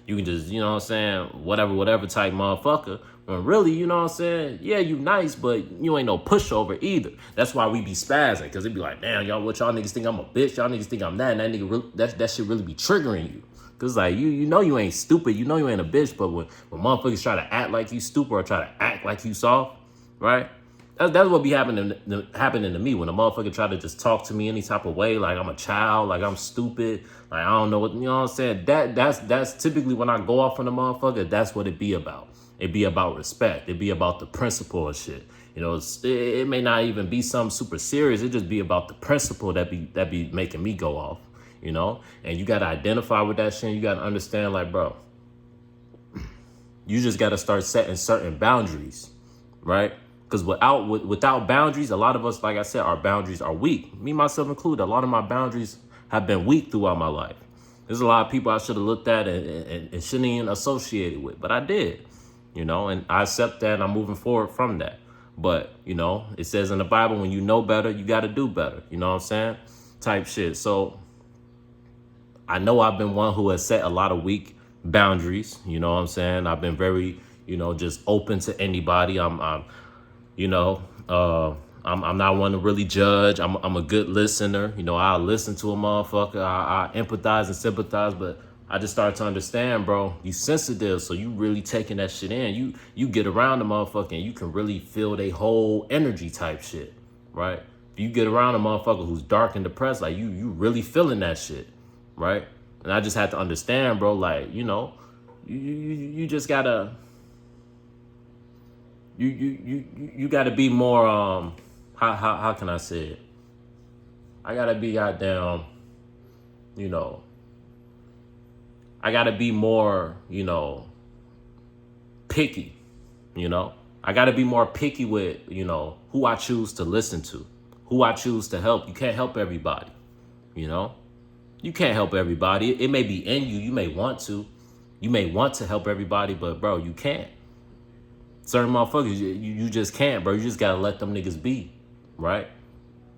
can just, whatever type motherfucker. When really, yeah, you nice, but you ain't no pushover either. That's why we be spazzing, because it be like, damn, what y'all niggas think I'm a bitch? Y'all niggas think I'm that, and that nigga that shit really be triggering you. Cause like you ain't stupid, you ain't a bitch, but when motherfuckers try to act like you stupid or try to act like you soft, right? That's what be happening to me when a motherfucker try to just talk to me any type of way, like I'm a child, like I'm stupid, like I don't know what, what I'm saying? That's typically when I go off on a motherfucker, that's what it be about. It be about respect. It be about the principle and shit. It may not even be something super serious. It just be about the principle that be making me go off. And you got to identify with that shit. You got to understand, like, bro, you just got to start setting certain boundaries, right? Because without boundaries, a lot of us, like I said, our boundaries are weak. Me, myself included, a lot of my boundaries have been weak throughout my life. There's a lot of people I should have looked at and shouldn't even associated with, but I did, and I accept that and I'm moving forward from that. But, it says in the Bible, when you know better, you got to do better. You know what I'm saying? Type shit. So I know I've been one who has set a lot of weak boundaries. You know what I'm saying? I've been very, just open to anybody. I'm not one to really judge. I'm a good listener. I'll listen to a motherfucker. I empathize and sympathize, but I just started to understand, bro, you sensitive. So you really taking that shit in. You get around the motherfucker and you can really feel their whole energy type shit, right? If you get around a motherfucker who's dark and depressed, like you really feeling that shit. Right. And I just had to understand, bro, like, you just gotta, you gotta be more, how can I say it? I gotta be goddamn, I gotta be more, picky, I gotta be more picky with, who I choose to listen to, who I choose to help. You can't help everybody, you know? You can't help everybody. It may be in you. You may want to. You may want to help everybody, but bro, you can't. Certain motherfuckers, you just can't, bro. You just gotta let them niggas be, right?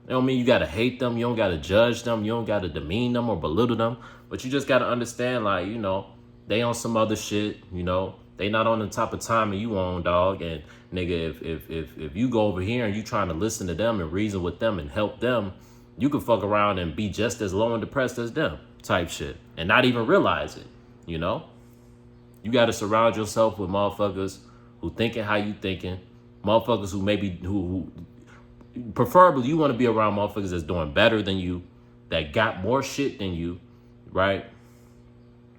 It don't mean you gotta hate them. You don't gotta judge them. You don't gotta demean them or belittle them. But you just gotta understand, like, you know, they on some other shit, you know. They not on the type of time and you on, dog. And nigga, if you go over here and you trying to listen to them and reason with them and help them, you can fuck around and be just as low and depressed as them, type shit, and not even realize it, you know. You gotta surround yourself with motherfuckers who thinking how you thinking, motherfuckers who maybe who preferably you want to be around motherfuckers that's doing better than you, that got more shit than you, right?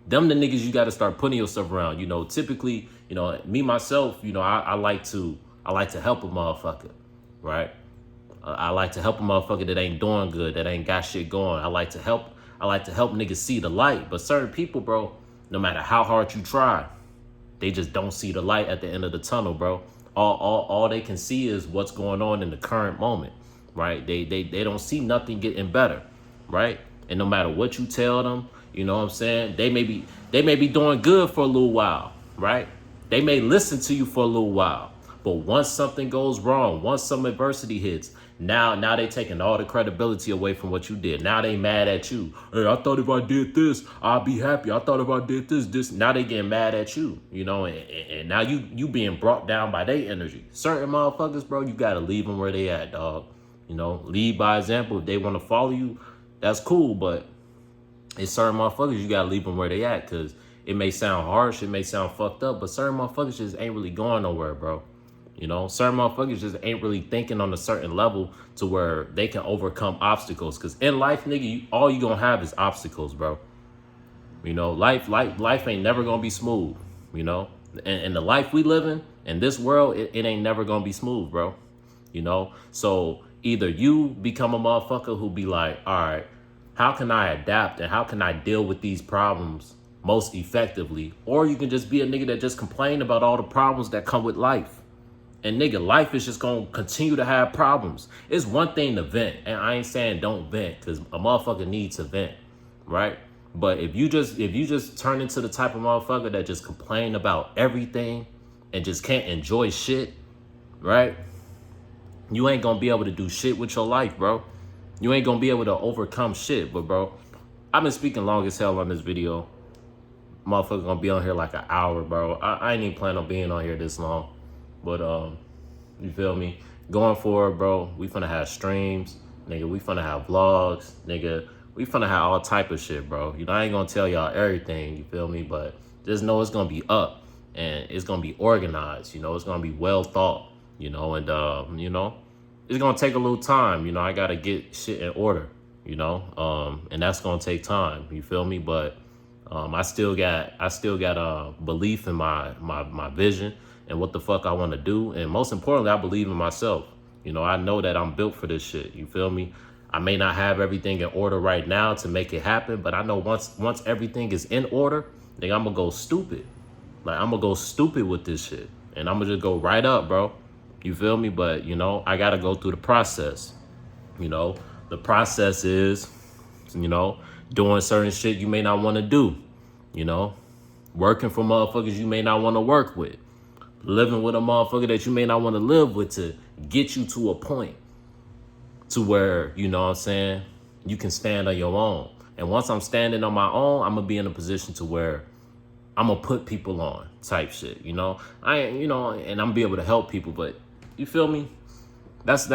Them the niggas you got to start putting yourself around. You know, typically, you know, me myself, you know, I like to help a motherfucker, right? I like to help a motherfucker that ain't doing good, that ain't got shit going. I like to help niggas see the light. But certain people, bro, no matter how hard you try, they just don't see the light at the end of the tunnel, bro. All they can see is what's going on in the current moment, right? They don't see nothing getting better, right? And no matter what you tell them, you know what I'm saying? They may be doing good for a little while, right? They may listen to you for a little while. But once something goes wrong, once some adversity hits, now they taking all the credibility away from what you did. Now they mad at you. Hey, I thought if I did this, I'd be happy. I thought if I did this. Now they getting mad at you, you know, and now you being brought down by their energy. Certain motherfuckers, bro, you gotta leave them where they at, dog. You know, lead by example. If they want to follow you, that's cool, but it's certain motherfuckers you gotta leave them where they at, because it may sound harsh, it may sound fucked up, but certain motherfuckers just ain't really going nowhere, bro. You know, certain motherfuckers just ain't really thinking on a certain level to where they can overcome obstacles. Because in life, nigga, all you gonna have is obstacles, bro. You know, life ain't never gonna be smooth, you know. And the life we live in this world, it ain't never gonna be smooth, bro. You know, so either you become a motherfucker who be like, all right, how can I adapt and how can I deal with these problems most effectively? Or you can just be a nigga that just complain about all the problems that come with life. And nigga, life is just gonna continue to have problems. It's one thing to vent, and I ain't saying don't vent, because a motherfucker needs to vent, right? But if you just turn into the type of motherfucker that just complain about everything and just can't enjoy shit, right? You ain't gonna be able to do shit with your life, bro. You ain't gonna be able to overcome shit. But bro, I've been speaking long as hell on this video. Motherfucker gonna be on here like an hour, bro. I ain't even plan on being on here this long. But, you feel me? Going forward, bro, we finna have streams. Nigga, we finna have vlogs. Nigga, we finna have all type of shit, bro. You know, I ain't gonna tell y'all everything, you feel me? But just know it's gonna be up. And it's gonna be organized, you know? It's gonna be well thought, you know? And, you know, it's gonna take a little time. You know, I gotta get shit in order, you know? And that's gonna take time, you feel me? But I still got belief in my vision and what the fuck I want to do. And most importantly, I believe in myself. You know, I know that I'm built for this shit. You feel me? I may not have everything in order right now to make it happen, but I know once everything is in order, then I'm gonna go stupid. Like, I'm gonna go stupid with this shit. And I'm gonna just go right up, bro. You feel me? But, you know, I gotta go through the process. You know, the process is, you know, doing certain shit you may not want to do. You know, working for motherfuckers you may not want to work with. Living with a motherfucker that you may not want to live with to get you to a point to where, you know what I'm saying, you can stand on your own. And once I'm standing on my own, I'm going to be in a position to where I'm going to put people on type shit, you know. And I'm going to be able to help people, but you feel me? That's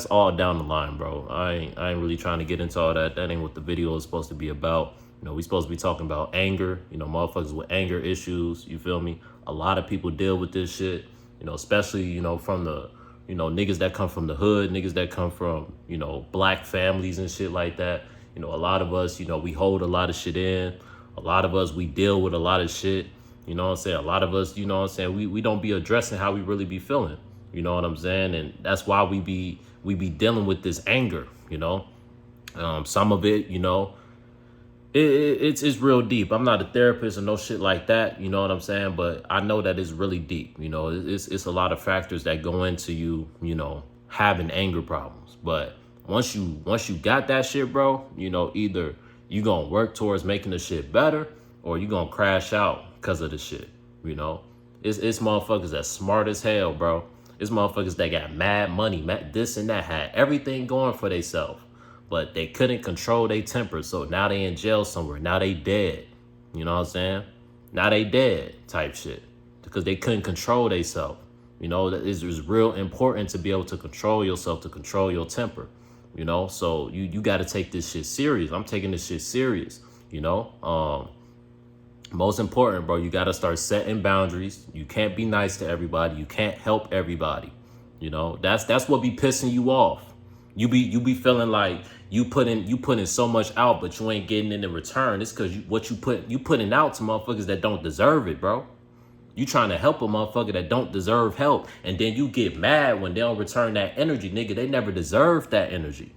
all down the line, bro. I ain't really trying to get into all that. That ain't what the video is supposed to be about. You know, we supposed to be talking about anger, you know, motherfuckers with anger issues, you feel me? A lot of people deal with this shit, you know, especially, you know, from the, you know, niggas that come from the hood, niggas that come from, you know, black families and shit like that. You know, a lot of us, you know, we hold a lot of shit in. A lot of us, we deal with a lot of shit. You know what I'm saying? A lot of us, you know what I'm saying, we don't be addressing how we really be feeling. You know what I'm saying? And that's why we be dealing with this anger, you know? Some of it, you know, it's real deep. I'm not a therapist or no shit like that, you know what I'm saying? But I know that it's really deep, you know. It's a lot of factors that go into you know, having anger problems. But Once you got that shit, bro, you know, either you gonna work towards making the shit better or you gonna crash out because of the shit. You know, it's motherfuckers that's smart as hell, bro. It's motherfuckers that got mad money, mad this and that, had everything going for themselves, but they couldn't control their temper. So now they in jail somewhere. Now they dead. You know what I'm saying? Now they dead type shit because they couldn't control themselves. You know, it's real important to be able to control yourself, to control your temper. You know, so you got to take this shit serious. I'm taking this shit serious. You know, most important, bro, you got to start setting boundaries. You can't be nice to everybody. You can't help everybody. You know, that's what be pissing you off. You be feeling like you putting so much out, but you ain't getting in return. It's because you putting out to motherfuckers that don't deserve it, bro. You trying to help a motherfucker that don't deserve help, and then you get mad when they don't return that energy, nigga. They never deserved that energy.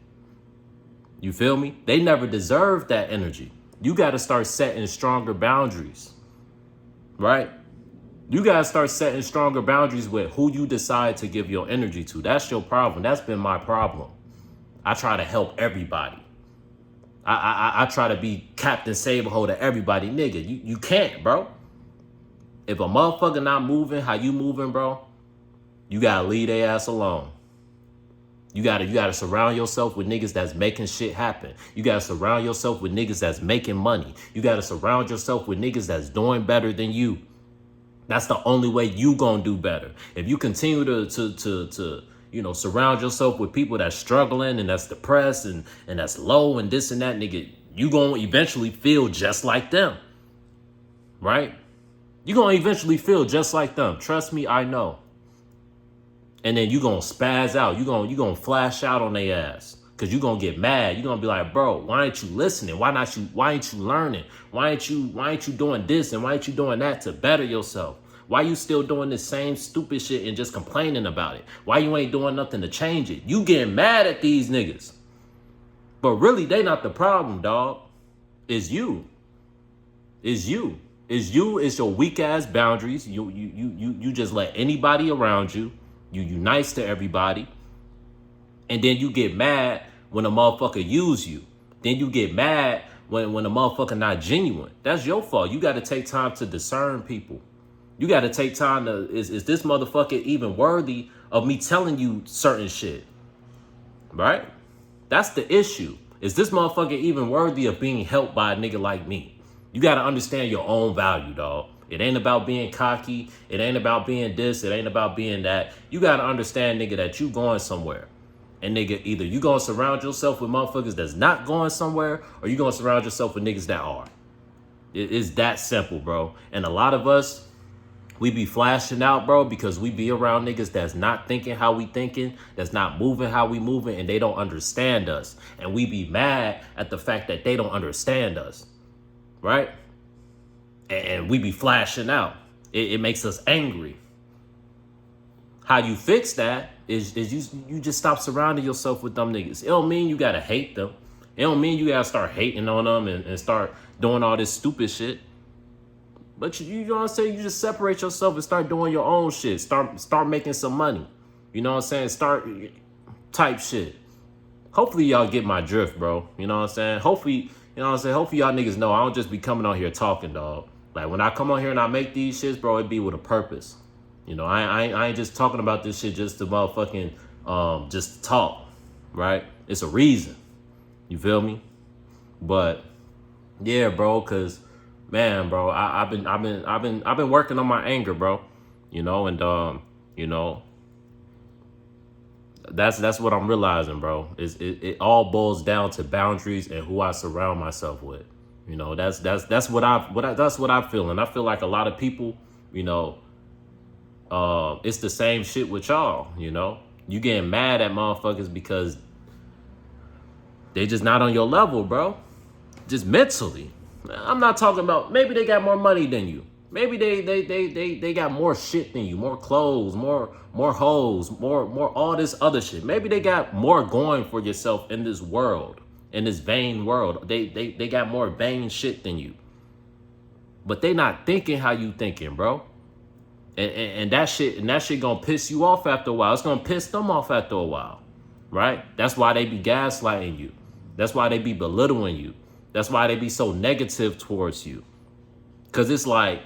You feel me? They never deserved that energy. You got to start setting stronger boundaries, right? You got to start setting stronger boundaries with who you decide to give your energy to. That's your problem. That's been my problem. I try to help everybody. I try to be Captain Saberho to everybody, nigga. You can't, bro. If a motherfucker not moving how you moving, bro, you gotta leave their ass alone. You gotta surround yourself with niggas that's making shit happen. You gotta surround yourself with niggas that's making money. You gotta surround yourself with niggas that's doing better than you. That's the only way you gonna do better. If you continue to you know, surround yourself with people that's struggling and that's depressed and that's low and this and that, nigga, you gonna eventually feel just like them, right? You're going to eventually feel just like them. Trust me, I know. And then you're going to spaz out. You're going to flash out on their ass because you're going to get mad. You're going to be like, bro, why ain't you listening? Why ain't you learning? Why ain't you doing this and why ain't you doing that to better yourself? Why you still doing the same stupid shit and just complaining about it? Why you ain't doing nothing to change it? You getting mad at these niggas. But really, they not the problem, dog. It's you. It's you. It's your weak ass boundaries. You just let anybody around you. You nice to everybody. And then you get mad when a motherfucker use you. Then you get mad when a motherfucker not genuine. That's your fault. You got to take time to discern people. You got to take time to, is this motherfucker even worthy of me telling you certain shit? Right? That's the issue. Is this motherfucker even worthy of being helped by a nigga like me? You got to understand your own value, dog. It ain't about being cocky. It ain't about being this. It ain't about being that. You got to understand, nigga, that you going somewhere. And nigga, either you going to surround yourself with motherfuckers that's not going somewhere, or you going to surround yourself with niggas that are. It's that simple, bro. And a lot of us, we be flashing out, bro, because we be around niggas that's not thinking how we thinking, that's not moving how we moving, and they don't understand us. And we be mad at the fact that they don't understand us. Right? And we be flashing out. It makes us angry. How you fix that is you just stop surrounding yourself with them niggas. It don't mean you gotta hate them. It don't mean you gotta start hating on them and start doing all this stupid shit. But you know what I'm saying? You just separate yourself and start doing your own shit. Start making some money. You know what I'm saying? Start type shit. Hopefully y'all get my drift, bro. You know what I'm saying? Hopefully y'all niggas know I don't just be coming on here talking, dog. Like when I come on here and I make these shits, bro, it be with a purpose. You know, I ain't just talking about this shit just to motherfucking just talk, right? It's a reason. You feel me? But yeah, bro, cause man, bro, I've been working on my anger, bro. You know, and you know, that's what I'm realizing, bro. It all boils down to boundaries and who I surround myself with. You know, that's what I feel, and I feel like a lot of people, you know, it's the same shit with y'all. You know, you getting mad at motherfuckers because they just not on your level, bro. Just mentally. I'm not talking about maybe they got more money than you. Maybe they got more shit than you, more clothes, more hoes, more all this other shit. Maybe they got more going for yourself in this world, in this vain world. They got more vain shit than you. But they not thinking how you thinking, bro. And that shit gonna piss you off after a while. It's gonna piss them off after a while. right? That's why they be gaslighting you. That's why they be belittling you. That's why they be so negative towards you. Cause it's like,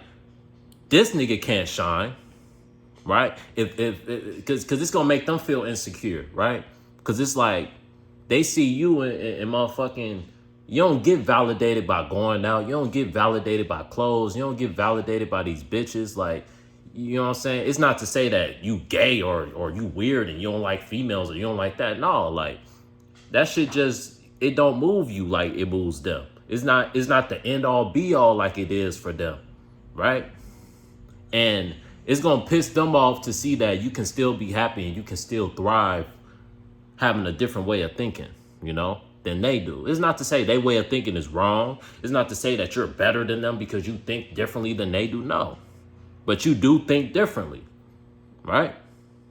this nigga can't shine, right? Cause it's gonna make them feel insecure, right? Cause it's like, they see you and motherfucking, you don't get validated by going out. You don't get validated by clothes. You don't get validated by these bitches. Like, you know what I'm saying? It's not to say that you gay or you weird and you don't like females or you don't like that. No, like, that shit just, it don't move you like it moves them. It's not the end all be all like it is for them, right? And it's gonna piss them off to see that you can still be happy and you can still thrive having a different way of thinking, you know, than they do. It's not to say their way of thinking is wrong. It's not to say that you're better than them because you think differently than they do. No, but you do think differently, right?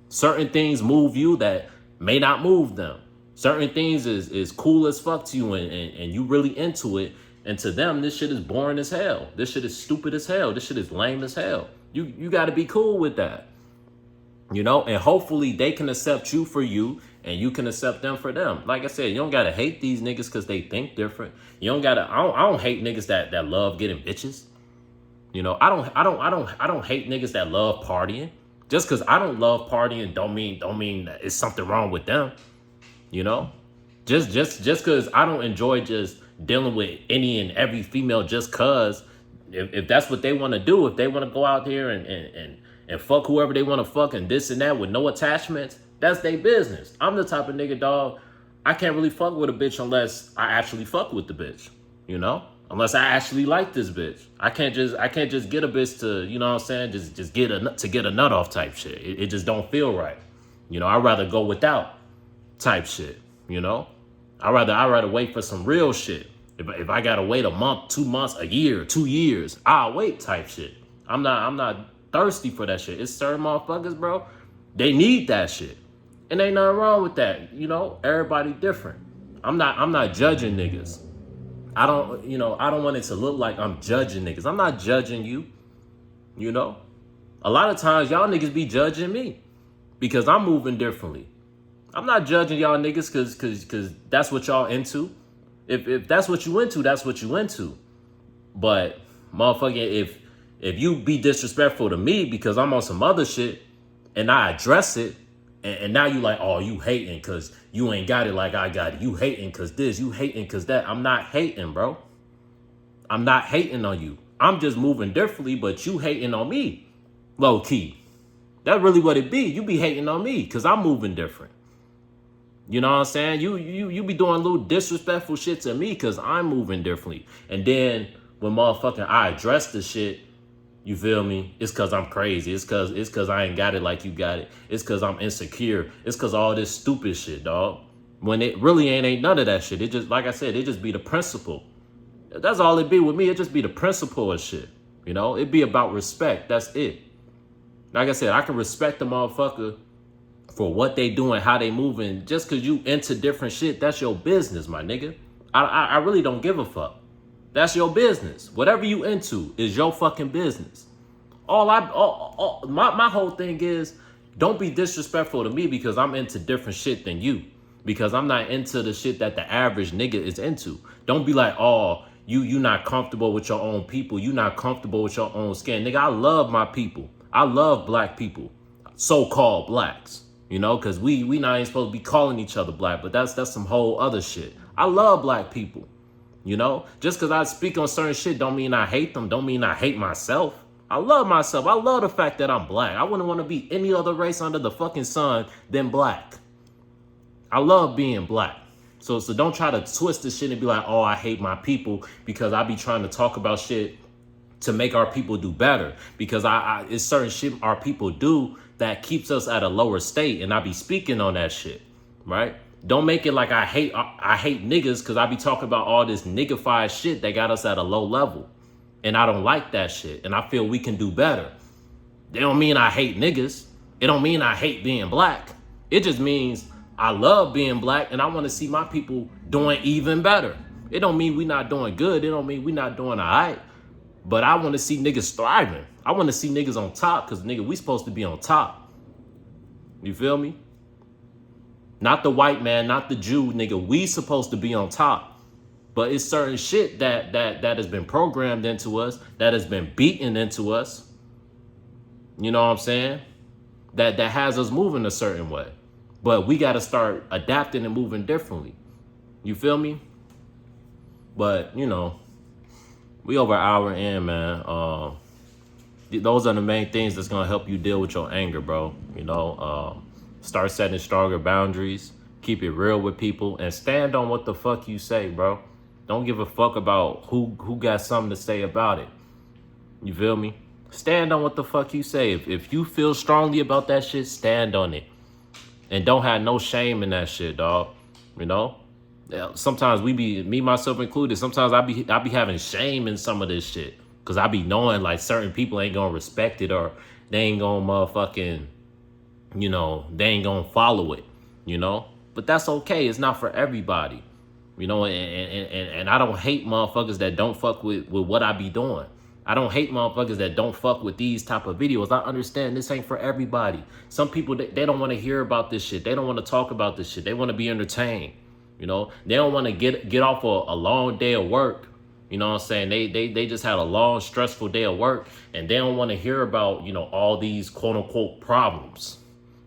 Certain things move you that may not move them. Certain things is cool as fuck to you and you really into it. And to them, this shit is boring as hell. This shit is stupid as hell. This shit is lame as hell. You got to be cool with that, you know, and hopefully they can accept you for you and you can accept them for them. Like I said, you don't got to hate these niggas because they think different. You don't got to, I don't hate niggas that love getting bitches. You know, I don't hate niggas that love partying. Just because I don't love partying don't mean that it's something wrong with them. You know, just because I don't enjoy just dealing with any and every female just cause, if that's what they want to do, if they want to go out here and fuck whoever they want to fuck and this and that with no attachments, that's their business. I'm the type of nigga, dog, I can't really fuck with a bitch unless I actually fuck with the bitch, you know? Unless I actually like this bitch. I can't just get a bitch to, you know what I'm saying, just get a nut off type shit. It just don't feel right. You know, I'd rather go without type shit, you know? I'd rather wait for some real shit. If I gotta wait a month, 2 months, a year, 2 years, I'll wait type shit. I'm not thirsty for that shit. It's certain motherfuckers, bro, they need that shit. And ain't nothing wrong with that. You know, everybody different. I'm not judging niggas. I don't want it to look like I'm judging niggas. I'm not judging you. You know, a lot of times y'all niggas be judging me because I'm moving differently. I'm not judging y'all niggas cause that's what y'all into. If that's what you into, that's what you into. But motherfucking, if you be disrespectful to me because I'm on some other shit and I address it, and now you like, oh, you hating because you ain't got it like I got it. You hating because this, you hating because that. I'm not hating, bro. I'm not hating on you. I'm just moving differently, but you hating on me, low key. That's really what it be. You be hating on me because I'm moving different. You know what I'm saying? You be doing little disrespectful shit to me because I'm moving differently. And then when motherfucking I address the shit, you feel me? It's because I'm crazy. It's because I ain't got it like you got it. It's because I'm insecure. It's because all this stupid shit, dog. When it really ain't none of that shit. It just, like I said, it just be the principle. That's all it be with me. It just be the principle of shit. You know? It be about respect. That's it. Like I said, I can respect the motherfucker for what they doing, how they moving. Just because you into different shit, that's your business, my nigga. I really don't give a fuck. That's your business. Whatever you into is your fucking business. My whole thing is, don't be disrespectful to me because I'm into different shit than you. Because I'm not into the shit that the average nigga is into. Don't be like, oh, you not comfortable with your own people. You not comfortable with your own skin. Nigga, I love my people. I love black people. So-called blacks. You know, because we not even supposed to be calling each other black. But that's some whole other shit. I love black people. You know, just because I speak on certain shit don't mean I hate them. Don't mean I hate myself. I love myself. I love the fact that I'm black. I wouldn't want to be any other race under the fucking sun than black. I love being black. So don't try to twist the shit and be like, oh, I hate my people because I be trying to talk about shit to make our people do better. Because it's certain shit our people do that keeps us at a lower state. And I be speaking on that shit, right? Don't make it like I hate niggas because I be talking about all this niggified shit that got us at a low level. And I don't like that shit. And I feel we can do better. It don't mean I hate niggas. It don't mean I hate being black. It just means I love being black and I want to see my people doing even better. It don't mean we not doing good. It don't mean we not doing all right. But I want to see niggas thriving. I want to see niggas on top because, nigga, we supposed to be on top. You feel me? Not the white man, not the Jew, nigga. We supposed to be on top. But it's certain shit that has been programmed into us, that has been beaten into us. You know what I'm saying? That has us moving a certain way. But we got to start adapting and moving differently. You feel me? But, you know, we over an hour in, man. Those are the main things that's going to help you deal with your anger, bro. You know, start setting stronger boundaries. Keep it real with people. And stand on what the fuck you say, bro. Don't give a fuck about who got something to say about it. You feel me? Stand on what the fuck you say. If you feel strongly about that shit, stand on it. And don't have no shame in that shit, dog. You know? Sometimes me, myself included, sometimes I be having shame in some of this shit. Cause I be knowing like certain people ain't gonna respect it, or they ain't gonna motherfucking, you know, they ain't gonna follow it, you know? But that's okay. It's not for everybody. You know, and I don't hate motherfuckers that don't fuck with what I be doing. I don't hate motherfuckers that don't fuck with these type of videos. I understand this ain't for everybody. Some people, they don't want to hear about this shit. They don't want to talk about this shit. They want to be entertained. You know, they don't want to get off a long day of work. You know what I'm saying? They just had a long, stressful day of work, and they don't want to hear about, you know, all these quote unquote problems,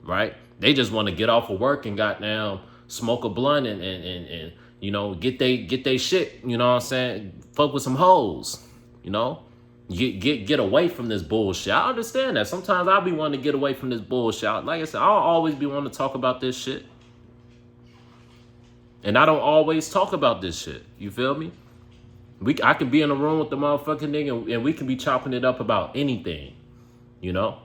right? They just want to get off of work and goddamn smoke a blunt and you know, get they shit, you know what I'm saying? Fuck with some hoes, you know? Get away from this bullshit. I understand that. Sometimes I'll be wanting to get away from this bullshit. Like I said, I'll always be wanting to talk about this shit. And I don't always talk about this shit. You feel me? I can be in a room with the motherfucking nigga and we can be chopping it up about anything, you know?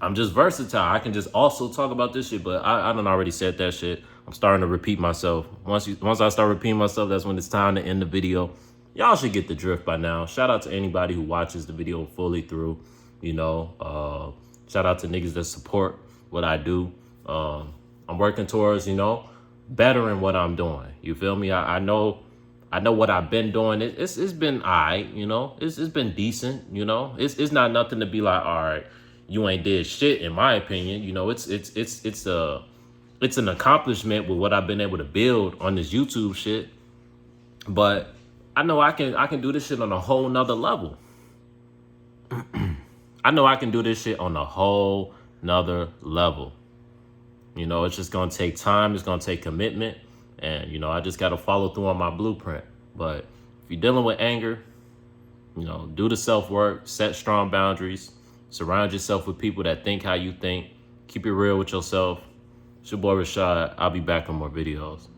I'm just versatile. I can just also talk about this shit, but I done already said that shit. I'm starting to repeat myself. Once I start repeating myself, that's when it's time to end the video. Y'all should get the drift by now. Shout out to anybody who watches the video fully through, you know. Shout out to niggas that support what I do. I'm working towards, you know, bettering what I'm doing. You feel me? I know what I've been doing. It's been all right, you know. It's been decent, you know. It's not nothing to be like, all right, you ain't did shit, in my opinion. You know, it's an accomplishment with what I've been able to build on this YouTube shit. But I know I can do this shit on a whole nother level. I know I can do this shit on a whole nother level. You know, it's just gonna take time. It's gonna take commitment. And, you know, I just gotta follow through on my blueprint. But if you're dealing with anger, you know, do the self-work, set strong boundaries, surround yourself with people that think how you think, keep it real with yourself. It's your boy Richawd. I'll be back on more videos.